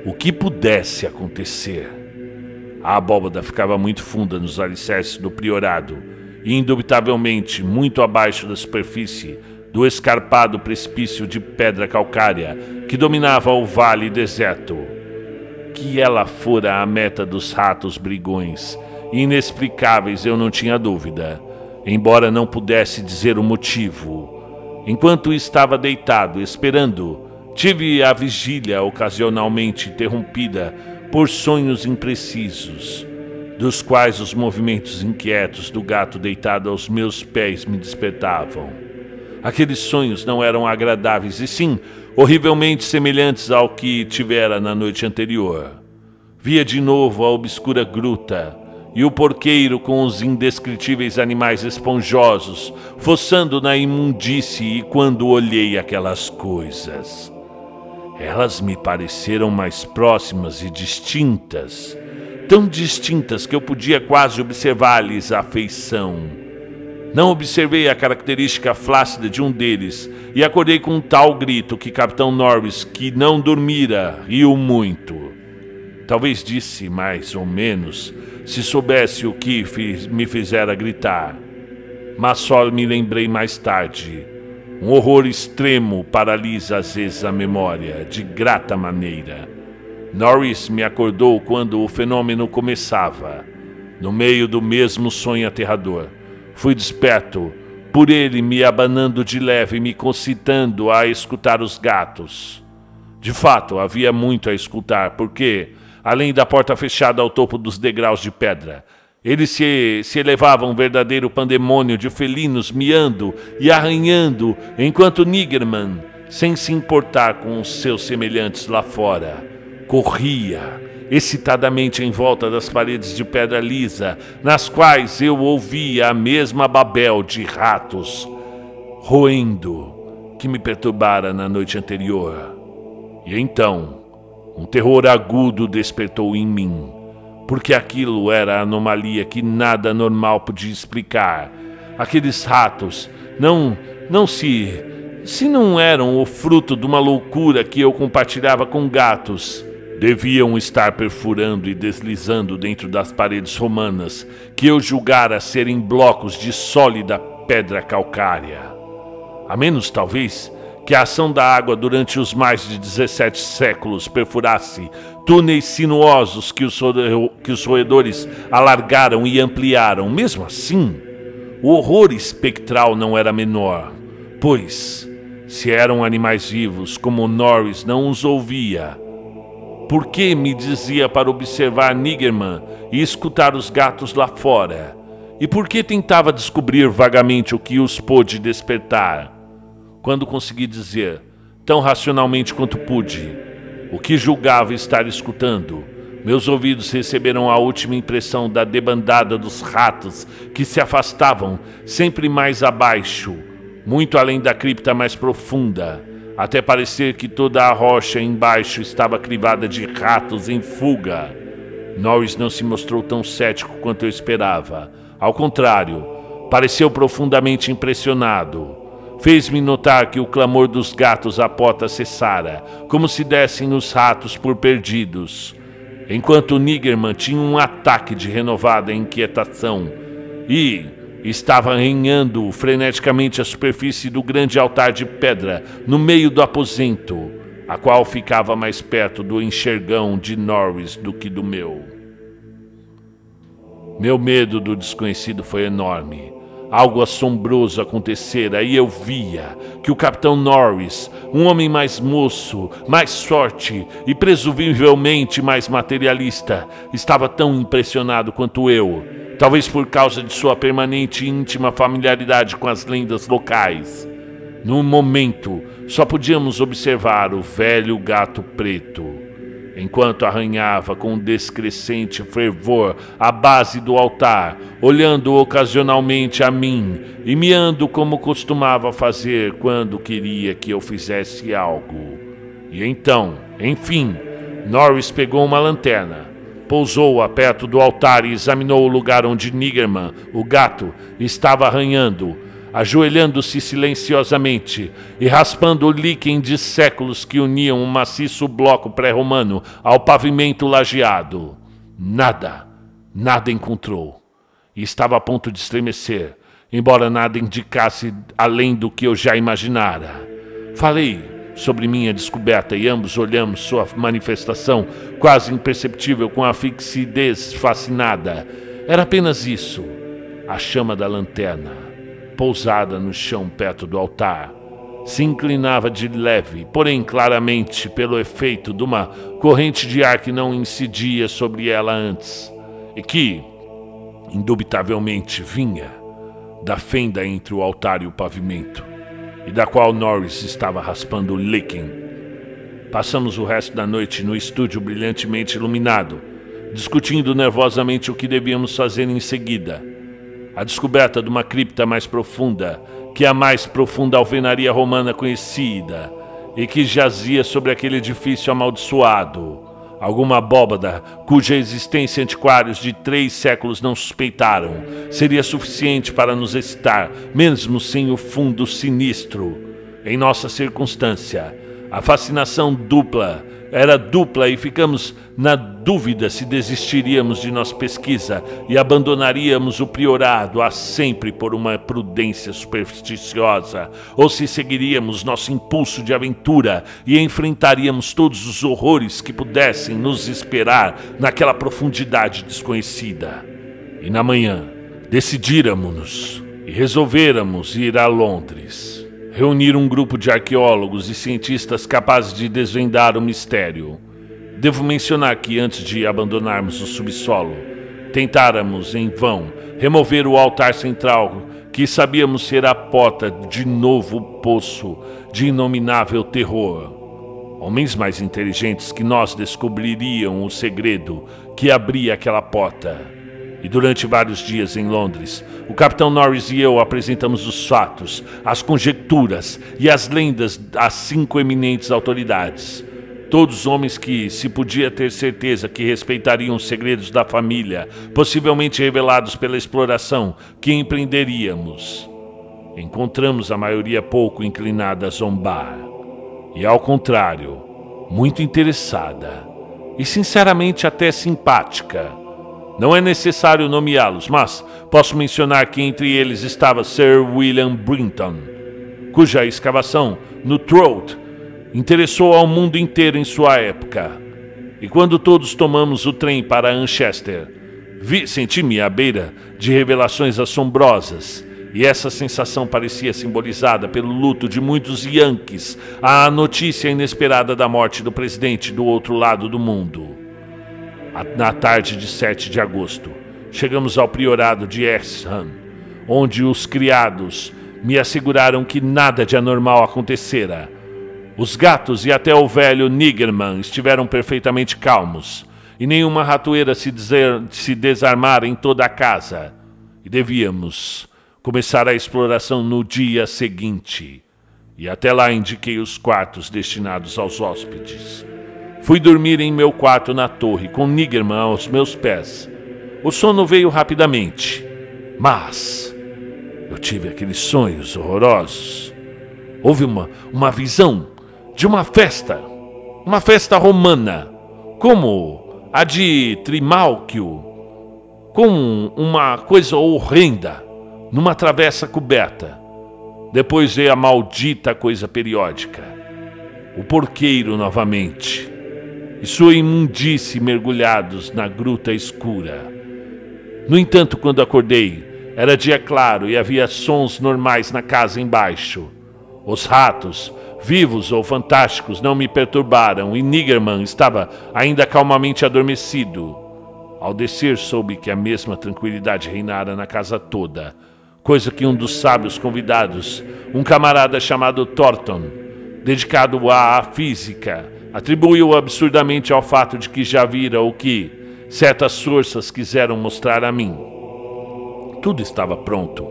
o que pudesse acontecer. A abóbada ficava muito funda nos alicerces do priorado e, indubitavelmente, muito abaixo da superfície do escarpado precipício de pedra calcária que dominava o vale deserto. Que ela fora a meta dos ratos brigões inexplicáveis, eu não tinha dúvida, embora não pudesse dizer o motivo. Enquanto estava deitado, esperando, tive a vigília ocasionalmente interrompida por sonhos imprecisos, dos quais os movimentos inquietos do gato deitado aos meus pés me despertavam. Aqueles sonhos não eram agradáveis, e sim horrivelmente semelhantes ao que tivera na noite anterior. Via de novo a obscura gruta e o porqueiro com os indescritíveis animais esponjosos fossando na imundície, e quando olhei aquelas coisas, elas me pareceram mais próximas e distintas, tão distintas que eu podia quase observar-lhes a feição. Não observei a característica flácida de um deles e acordei com um tal grito que Capitão Norris, que não dormira, riu muito. Talvez disse mais ou menos, se soubesse o que me fizera gritar. Mas só me lembrei mais tarde. Um horror extremo paralisa às vezes a memória, de grata maneira. Norris me acordou quando o fenômeno começava, no meio do mesmo sonho aterrador. Fui desperto por ele me abanando de leve e me concitando a escutar os gatos. De fato, havia muito a escutar, porque, além da porta fechada ao topo dos degraus de pedra, eles se elevava um verdadeiro pandemônio de felinos miando e arranhando, enquanto Niggerman, sem se importar com os seus semelhantes lá fora, corria excitadamente em volta das paredes de pedra lisa, nas quais eu ouvia a mesma babel de ratos roendo que me perturbara na noite anterior. E então, um terror agudo despertou em mim, porque aquilo era a anomalia que nada normal podia explicar. Aqueles ratos se não eram o fruto de uma loucura que eu compartilhava com gatos, deviam estar perfurando e deslizando dentro das paredes romanas que eu julgara serem blocos de sólida pedra calcária. A menos, talvez, que a ação da água durante os mais de 17 séculos perfurasse túneis sinuosos que os roedores alargaram e ampliaram. Mesmo assim, o horror espectral não era menor, pois, se eram animais vivos, como Norris não os ouvia, por que me dizia para observar Niggerman e escutar os gatos lá fora? E por que tentava descobrir vagamente o que os pôde despertar? Quando consegui dizer, tão racionalmente quanto pude, o que julgava estar escutando, meus ouvidos receberam a última impressão da debandada dos ratos que se afastavam sempre mais abaixo, muito além da cripta mais profunda, até parecer que toda a rocha embaixo estava crivada de ratos em fuga. Norris não se mostrou tão cético quanto eu esperava. Ao contrário, pareceu profundamente impressionado. Fez-me notar que o clamor dos gatos à porta cessara, como se dessem os ratos por perdidos, enquanto Niggerman tinha um ataque de renovada inquietação e estava arranhando freneticamente a superfície do grande altar de pedra no meio do aposento, a qual ficava mais perto do enxergão de Norris do que do meu. Meu medo do desconhecido foi enorme. Algo assombroso acontecera e eu via que o Capitão Norris, um homem mais moço, mais forte e presumivelmente mais materialista, estava tão impressionado quanto eu, talvez por causa de sua permanente e íntima familiaridade com as lendas locais. No momento, só podíamos observar o velho gato preto, enquanto arranhava com descrescente fervor a base do altar, olhando ocasionalmente a mim e miando como costumava fazer quando queria que eu fizesse algo. E então, enfim, Norris pegou uma lanterna, pousou-a perto do altar e examinou o lugar onde Niggerman, o gato, estava arranhando, ajoelhando-se silenciosamente e raspando o líquen de séculos que uniam um maciço bloco pré-romano ao pavimento lajeado. Nada encontrou. E estava a ponto de estremecer, embora nada indicasse além do que eu já imaginara. Falei sobre minha descoberta e ambos olhamos sua manifestação, quase imperceptível, com a fixidez fascinada. Era apenas isso, a chama da lanterna, pousada no chão perto do altar, se inclinava de leve, porém claramente pelo efeito de uma corrente de ar que não incidia sobre ela antes, e que, indubitavelmente, vinha da fenda entre o altar e o pavimento, e da qual Norris estava raspando o líquen. Passamos o resto da noite no estúdio brilhantemente iluminado, discutindo nervosamente o que devíamos fazer em seguida. A descoberta de uma cripta mais profunda que a mais profunda alvenaria romana conhecida e que jazia sobre aquele edifício amaldiçoado. Alguma abóbada cuja existência antiquários de 3 séculos não suspeitaram seria suficiente para nos excitar, mesmo sem o fundo sinistro. Em nossa circunstância, a fascinação era dupla e ficamos na dúvida se desistiríamos de nossa pesquisa e abandonaríamos o priorado a sempre por uma prudência supersticiosa, ou se seguiríamos nosso impulso de aventura e enfrentaríamos todos os horrores que pudessem nos esperar naquela profundidade desconhecida. E na manhã, decidíramos-nos e resolvêramos ir a Londres. Reunir um grupo de arqueólogos e cientistas capazes de desvendar o mistério. Devo mencionar que antes de abandonarmos o subsolo, tentáramos em vão remover o altar central que sabíamos ser a porta de novo poço de inominável terror. Homens mais inteligentes que nós descobririam o segredo que abria aquela porta. E durante vários dias em Londres, o Capitão Norris e eu apresentamos os fatos, as conjecturas e as lendas às 5 eminentes autoridades. Todos homens que se podia ter certeza que respeitariam os segredos da família, possivelmente revelados pela exploração que empreenderíamos. Encontramos a maioria pouco inclinada a zombar. E ao contrário, muito interessada e sinceramente até simpática. Não é necessário nomeá-los, mas posso mencionar que entre eles estava Sir William Brinton, cuja escavação no Throat interessou ao mundo inteiro em sua época. E quando todos tomamos o trem para Anchester, senti-me à beira de revelações assombrosas, e essa sensação parecia simbolizada pelo luto de muitos Yankees à notícia inesperada da morte do presidente do outro lado do mundo. Na tarde de 7 de agosto, chegamos ao priorado de Exham, onde os criados me asseguraram que nada de anormal acontecera. Os gatos e até o velho Niggerman estiveram perfeitamente calmos, e nenhuma ratoeira se desarmara em toda a casa. E devíamos começar a exploração no dia seguinte. E até lá indiquei os quartos destinados aos hóspedes. Fui dormir em meu quarto na torre, com Niggerman aos meus pés. O sono veio rapidamente, mas eu tive aqueles sonhos horrorosos. Houve uma visão de uma festa romana, como a de Trimalchio, com uma coisa horrenda, numa travessa coberta. Depois veio a maldita coisa periódica, o porqueiro novamente, e sua imundície mergulhados na gruta escura. No entanto, quando acordei, era dia claro e havia sons normais na casa embaixo. Os ratos, vivos ou fantásticos, não me perturbaram e Niggerman estava ainda calmamente adormecido. Ao descer, soube que a mesma tranquilidade reinara na casa toda, coisa que um dos sábios convidados, um camarada chamado Thornton, dedicado à física, atribuiu absurdamente ao fato de que já vira o que certas forças quiseram mostrar a mim. Tudo estava pronto,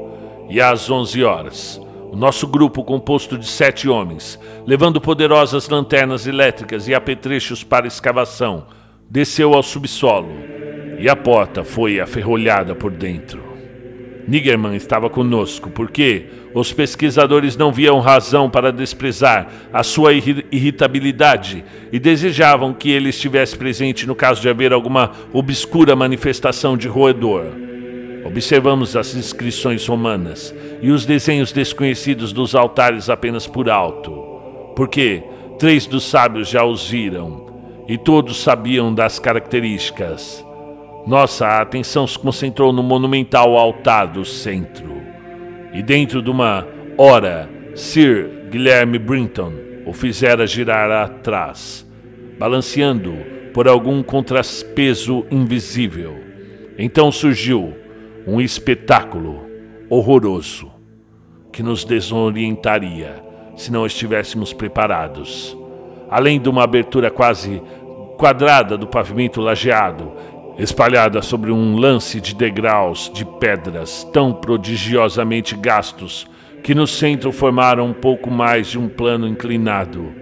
e às 11 horas, o nosso grupo, composto de 7 homens, levando poderosas lanternas elétricas e apetrechos para escavação, desceu ao subsolo, e a porta foi aferrolhada por dentro. Niggerman estava conosco, porque os pesquisadores não viam razão para desprezar a sua irritabilidade e desejavam que ele estivesse presente no caso de haver alguma obscura manifestação de roedor. Observamos as inscrições romanas e os desenhos desconhecidos dos altares apenas por alto, porque 3 dos sábios já os viram e todos sabiam das características. Nossa atenção se concentrou no monumental altar do centro, e dentro de uma hora, Sir Guilherme Brinton o fizera girar atrás, balanceando por algum contrapeso invisível. Então surgiu um espetáculo horroroso que nos desorientaria se não estivéssemos preparados. Além de uma abertura quase quadrada do pavimento lajeado, espalhada sobre um lance de degraus de pedras tão prodigiosamente gastos que no centro formaram um pouco mais de um plano inclinado.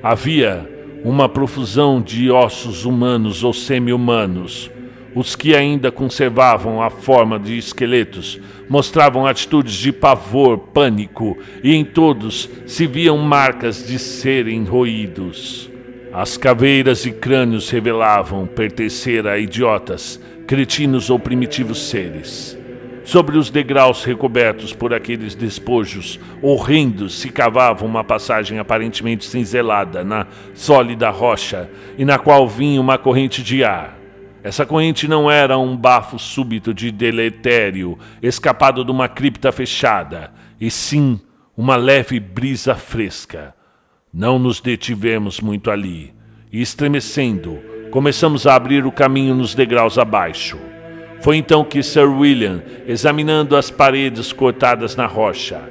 Havia uma profusão de ossos humanos ou semi-humanos. Os que ainda conservavam a forma de esqueletos mostravam atitudes de pavor, pânico, e em todos se viam marcas de serem roídos. As caveiras e crânios revelavam pertencer a idiotas, cretinos ou primitivos seres. Sobre os degraus recobertos por aqueles despojos horrendos se cavava uma passagem aparentemente cinzelada na sólida rocha e na qual vinha uma corrente de ar. Essa corrente não era um bafo súbito de deletério escapado de uma cripta fechada, e sim uma leve brisa fresca. Não nos detivemos muito ali, e estremecendo, começamos a abrir o caminho nos degraus abaixo. Foi então que Sir William, examinando as paredes cortadas na rocha,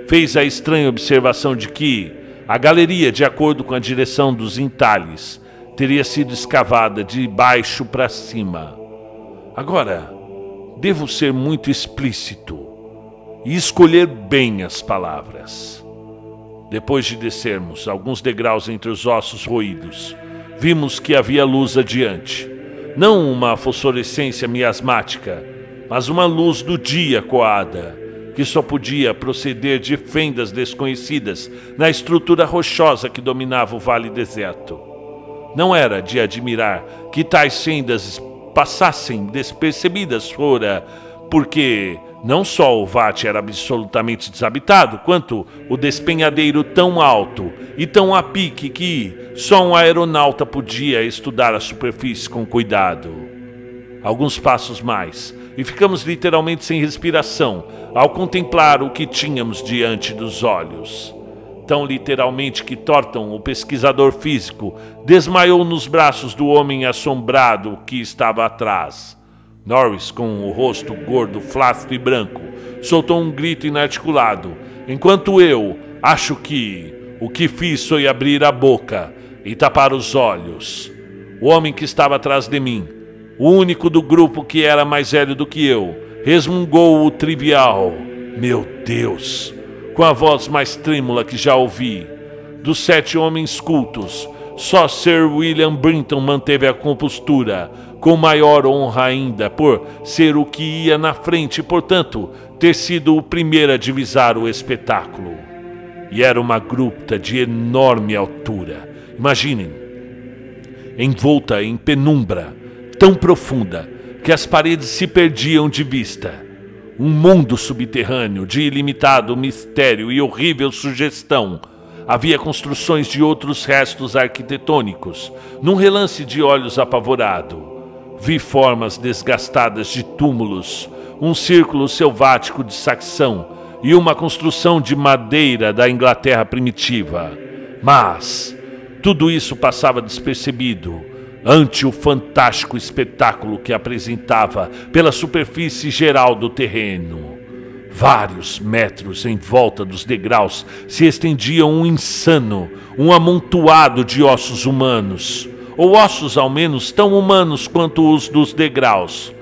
fez a estranha observação de que a galeria, de acordo com a direção dos entalhes, teria sido escavada de baixo para cima. Agora, devo ser muito explícito e escolher bem as palavras. Depois de descermos alguns degraus entre os ossos roídos, vimos que havia luz adiante. Não uma fosforescência miasmática, mas uma luz do dia coada, que só podia proceder de fendas desconhecidas na estrutura rochosa que dominava o vale deserto. Não era de admirar que tais fendas passassem despercebidas fora, porque não só o vate era absolutamente desabitado, quanto o despenhadeiro tão alto e tão a pique que só um aeronauta podia estudar a superfície com cuidado. Alguns passos mais, e ficamos literalmente sem respiração ao contemplar o que tínhamos diante dos olhos. Tão literalmente que Thornton, o pesquisador físico, desmaiou nos braços do homem assombrado que estava atrás. Norris, com o rosto gordo, flácido e branco, soltou um grito inarticulado, enquanto eu, acho que o que fiz foi abrir a boca e tapar os olhos. O homem que estava atrás de mim, o único do grupo que era mais velho do que eu, resmungou o trivial: "Meu Deus!", com a voz mais trêmula que já ouvi. Dos 7 homens cultos, só Sir William Brinton manteve a compostura, com maior honra ainda, por ser o que ia na frente e, portanto, ter sido o primeiro a divisar o espetáculo. E era uma gruta de enorme altura. Imaginem, envolta em penumbra tão profunda que as paredes se perdiam de vista. Um mundo subterrâneo de ilimitado mistério e horrível sugestão. Havia construções de outros restos arquitetônicos, num relance de olhos apavorado. Vi formas desgastadas de túmulos, um círculo selvático de Saxão e uma construção de madeira da Inglaterra primitiva. Mas tudo isso passava despercebido ante o fantástico espetáculo que apresentava pela superfície geral do terreno. Vários metros em volta dos degraus se estendia um insano, um amontoado de ossos humanos, ou ossos ao menos tão humanos quanto os dos degraus.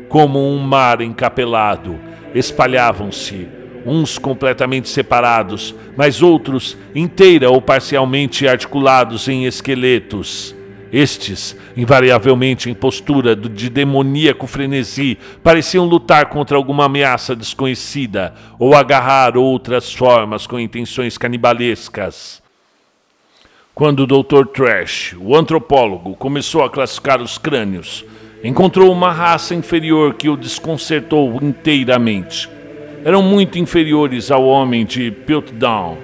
Como um mar encapelado, espalhavam-se, uns completamente separados, mas outros inteira ou parcialmente articulados em esqueletos. Estes, invariavelmente em postura de demoníaco frenesi, pareciam lutar contra alguma ameaça desconhecida ou agarrar outras formas com intenções canibalescas. Quando o Dr. Trash, o antropólogo, começou a classificar os crânios, encontrou uma raça inferior que o desconcertou inteiramente. Eram muito inferiores ao homem de Piltdown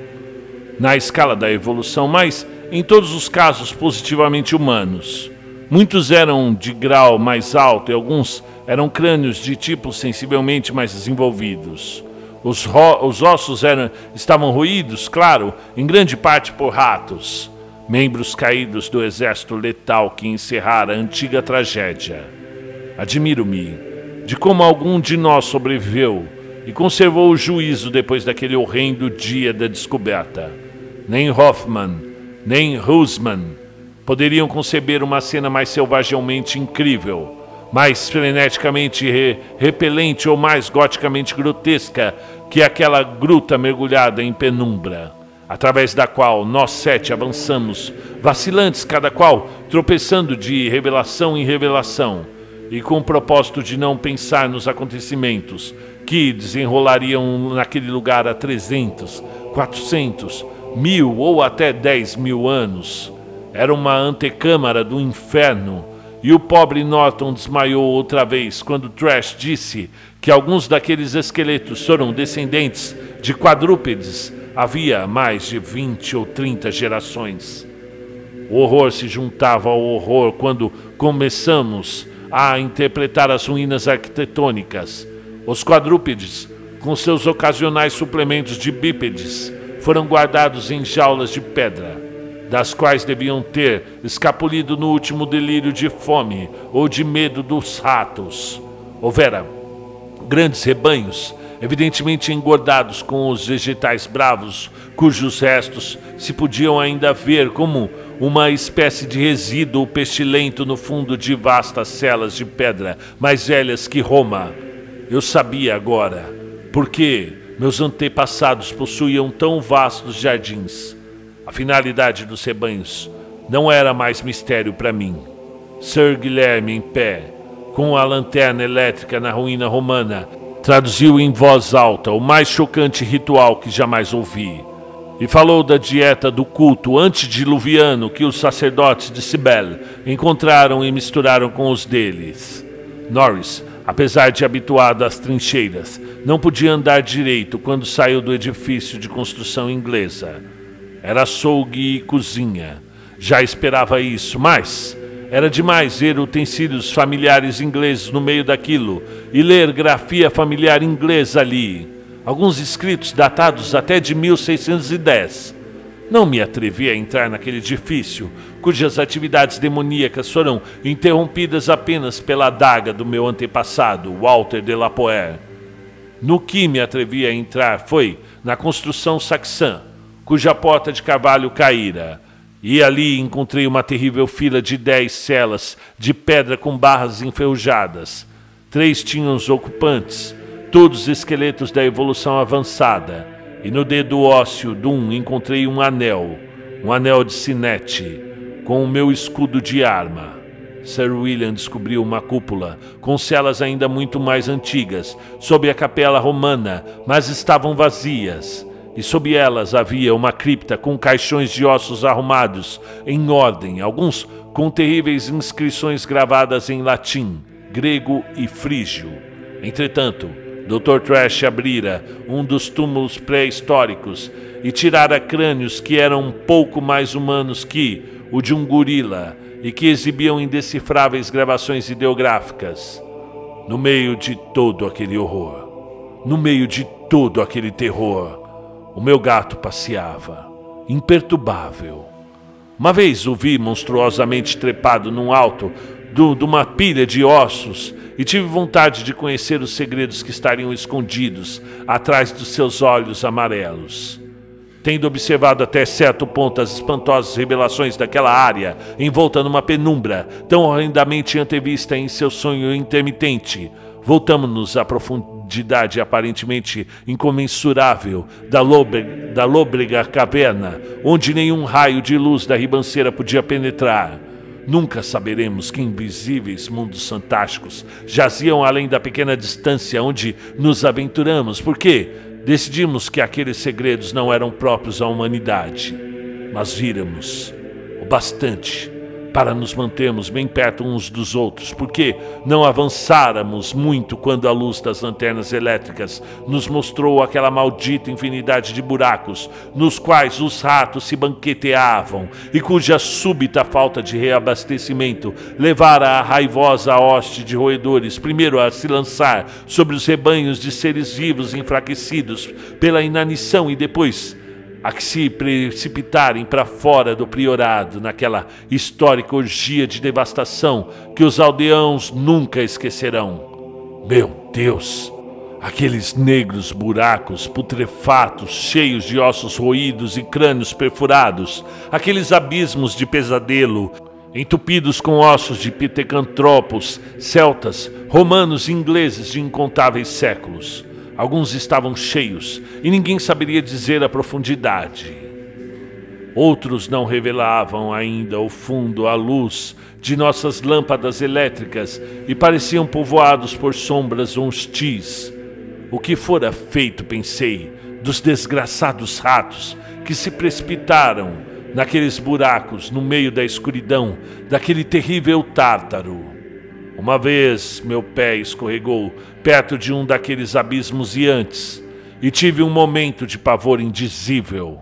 na escala da evolução, mas em todos os casos positivamente humanos. Muitos eram de grau mais alto e alguns eram crânios de tipo sensivelmente mais desenvolvidos. Os ossos estavam roídos, claro, em grande parte por ratos, membros caídos do exército letal que encerrara a antiga tragédia. Admiro-me de como algum de nós sobreviveu e conservou o juízo depois daquele horrendo dia da descoberta. Nem Hoffman, nem Husman poderiam conceber uma cena mais selvagemente incrível, mais freneticamente repelente ou mais goticamente grotesca que aquela gruta mergulhada em penumbra, através da qual nós 7 avançamos, vacilantes cada qual, tropeçando de revelação em revelação, e com o propósito de não pensar nos acontecimentos que desenrolariam naquele lugar há 300, 400, 1000 ou até 10.000 anos. Era uma antecâmara do inferno, e o pobre Norton desmaiou outra vez quando Trash disse que alguns daqueles esqueletos foram descendentes de quadrúpedes havia mais de 20 ou 30 gerações. O horror se juntava ao horror quando começamos a interpretar as ruínas arquitetônicas. Os quadrúpedes, com seus ocasionais suplementos de bípedes, foram guardados em jaulas de pedra, das quais deviam ter escapulido no último delírio de fome ou de medo dos ratos. Houvera grandes rebanhos, evidentemente engordados com os vegetais bravos, cujos restos se podiam ainda ver como uma espécie de resíduo pestilento no fundo de vastas celas de pedra, mais velhas que Roma. Eu sabia agora porque meus antepassados possuíam tão vastos jardins. A finalidade dos rebanhos não era mais mistério para mim. Sir Guilherme, em pé, com a lanterna elétrica na ruína romana, traduziu em voz alta o mais chocante ritual que jamais ouvi, e falou da dieta do culto antediluviano que os sacerdotes de Cibele encontraram e misturaram com os deles. Norris, apesar de habituado às trincheiras, não podia andar direito quando saiu do edifício de construção inglesa. Era açougue e cozinha. Já esperava isso, mas era demais ver utensílios familiares ingleses no meio daquilo e ler grafia familiar inglesa ali. Alguns escritos datados até de 1610. Não me atrevi a entrar naquele edifício, cujas atividades demoníacas foram interrompidas apenas pela adaga do meu antepassado, Walter de la Poer. No que me atrevi a entrar foi na construção saxã, cuja porta de carvalho caíra, e ali encontrei uma terrível fila de 10 celas de pedra com barras enferrujadas. 3 tinham os ocupantes, todos esqueletos da evolução avançada, e no dedo ósseo de um encontrei um anel de sinete, com o meu escudo de arma. Sir William descobriu uma cúpula, com celas ainda muito mais antigas, sob a capela romana, mas estavam vazias, e sob elas havia uma cripta com caixões de ossos arrumados, em ordem, alguns com terríveis inscrições gravadas em latim, grego e frígio. Entretanto, Dr. Trash abrira um dos túmulos pré-históricos e tirara crânios que eram um pouco mais humanos que o de um gorila e que exibiam indecifráveis gravações ideográficas. No meio de todo aquele horror, no meio de todo aquele terror, o meu gato passeava, imperturbável. Uma vez o vi monstruosamente trepado num alto de uma pilha de ossos e tive vontade de conhecer os segredos que estariam escondidos atrás dos seus olhos amarelos. Tendo observado até certo ponto as espantosas revelações daquela área, envolta numa penumbra, tão horrendamente antevista em seu sonho intermitente, voltamos-nos à profundidade aparentemente incomensurável da lôbrega caverna, onde nenhum raio de luz da ribanceira podia penetrar. Nunca saberemos que invisíveis mundos fantásticos jaziam além da pequena distância onde nos aventuramos, porque decidimos que aqueles segredos não eram próprios à humanidade, mas víramos o bastante para nos mantermos bem perto uns dos outros, porque não avançáramos muito quando a luz das lanternas elétricas nos mostrou aquela maldita infinidade de buracos nos quais os ratos se banqueteavam e cuja súbita falta de reabastecimento levara a raivosa hoste de roedores primeiro a se lançar sobre os rebanhos de seres vivos enfraquecidos pela inanição e depois a que se precipitarem para fora do priorado naquela histórica orgia de devastação que os aldeãos nunca esquecerão. Meu Deus! Aqueles negros buracos putrefatos, cheios de ossos roídos e crânios perfurados, aqueles abismos de pesadelo, entupidos com ossos de pitecantropos, celtas, romanos e ingleses de incontáveis séculos. Alguns estavam cheios e ninguém saberia dizer a profundidade. Outros não revelavam ainda o fundo à luz de nossas lâmpadas elétricas e pareciam povoados por sombras hostis. O que fora feito, pensei, dos desgraçados ratos que se precipitaram naqueles buracos no meio da escuridão daquele terrível tártaro. Uma vez meu pé escorregou perto de um daqueles abismos gigantes e tive um momento de pavor indizível.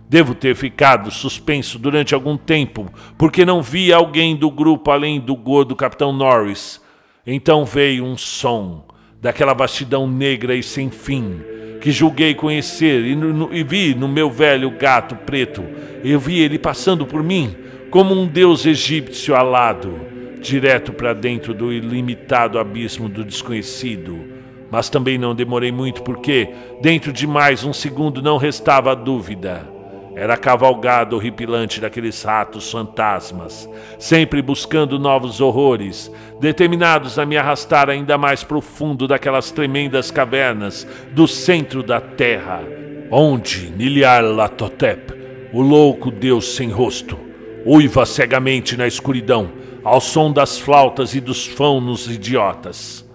Devo ter ficado suspenso durante algum tempo, porque não vi alguém do grupo além do gordo Capitão Norris. Então veio um som daquela vastidão negra e sem fim, que julguei conhecer e vi no meu velho gato preto. Eu vi ele passando por mim como um deus egípcio alado, direto para dentro do ilimitado abismo do desconhecido. Mas também não demorei muito, porque dentro de mais um segundo não restava dúvida. Era a cavalgada horripilante daqueles ratos fantasmas, sempre buscando novos horrores, determinados a me arrastar ainda mais profundo daquelas tremendas cavernas do centro da terra, onde Nyarlathotep, o louco deus sem rosto, uiva cegamente na escuridão, ao som das flautas e dos faunos idiotas.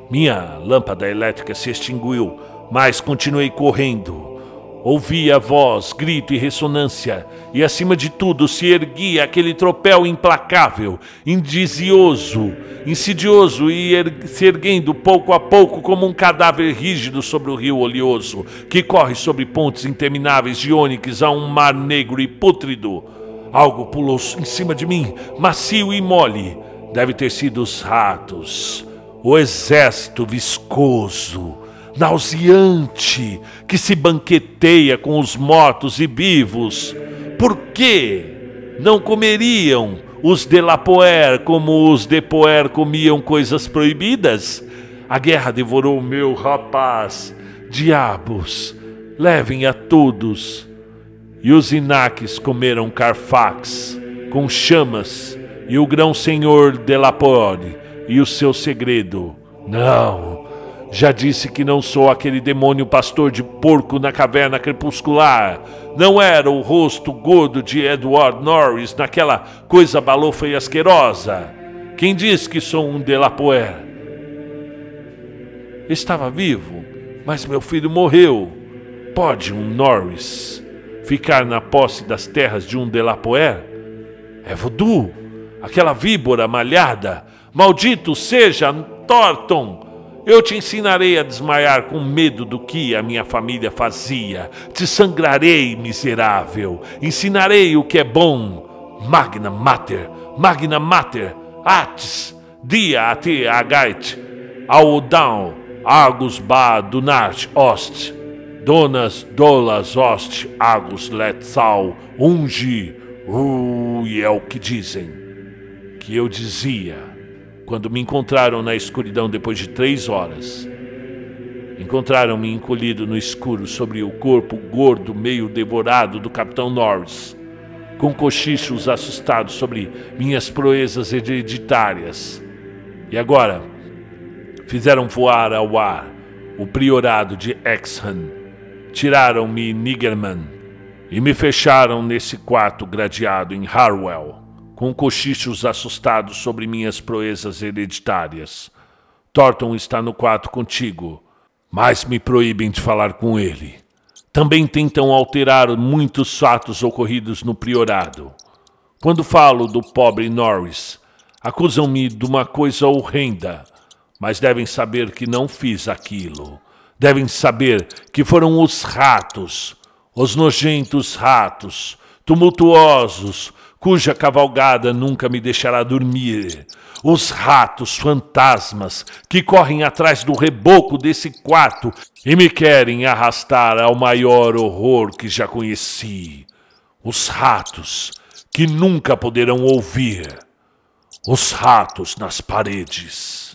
Minha lâmpada elétrica se extinguiu, mas continuei correndo. Ouvi a voz, grito e ressonância, e acima de tudo se erguia aquele tropel implacável, insidioso e se erguendo pouco a pouco como um cadáver rígido sobre o rio oleoso, que corre sobre pontes intermináveis de ônix a um mar negro e pútrido. Algo pulou em cima de mim, macio e mole. Deve ter sido os ratos, o exército viscoso, nauseante, que se banqueteia com os mortos e vivos. Por que não comeriam os de Lapoer como os de Poer comiam coisas proibidas? A guerra devorou o meu rapaz. Diabos, levem a todos. E os Inaques comeram Carfax com chamas e o grão-senhor de Lapoer e o seu segredo. Não, já disse que não sou aquele demônio pastor de porco na caverna crepuscular. Não era o rosto gordo de Edward Norris naquela coisa balofa e asquerosa. Quem diz que sou um de Lapoer? Estava vivo, mas meu filho morreu. Pode um Norris ficar na posse das terras de um de Lapoer? É voodoo, aquela víbora malhada. Maldito seja Thornton! Eu te ensinarei a desmaiar com medo do que a minha família fazia. Te sangrarei, miserável. Ensinarei o que é bom. Magna Mater, Magna Mater, Atis, Dia Ate Agait, Audão, Agus Ba Dunart Ost, Donas Dolas Ost, Agus Letzal, Ungi, e é o que dizem, que eu dizia, quando me encontraram na escuridão depois de 3 horas. Encontraram-me encolhido no escuro sobre o corpo gordo meio devorado do Capitão Norris, com cochichos assustados sobre minhas proezas hereditárias. E agora fizeram voar ao ar o priorado de Exham, tiraram-me Niggerman e me fecharam nesse quarto gradeado em Harwell, com cochichos assustados sobre minhas proezas hereditárias. Thornton está no quarto contigo, mas me proíbem de falar com ele. Também tentam alterar muitos fatos ocorridos no priorado. Quando falo do pobre Norris, acusam-me de uma coisa horrenda, mas devem saber que não fiz aquilo. Devem saber que foram os ratos, os nojentos ratos, tumultuosos, cuja cavalgada nunca me deixará dormir. Os ratos fantasmas que correm atrás do reboco desse quarto e me querem arrastar ao maior horror que já conheci. Os ratos que nunca poderão ouvir. Os ratos nas paredes.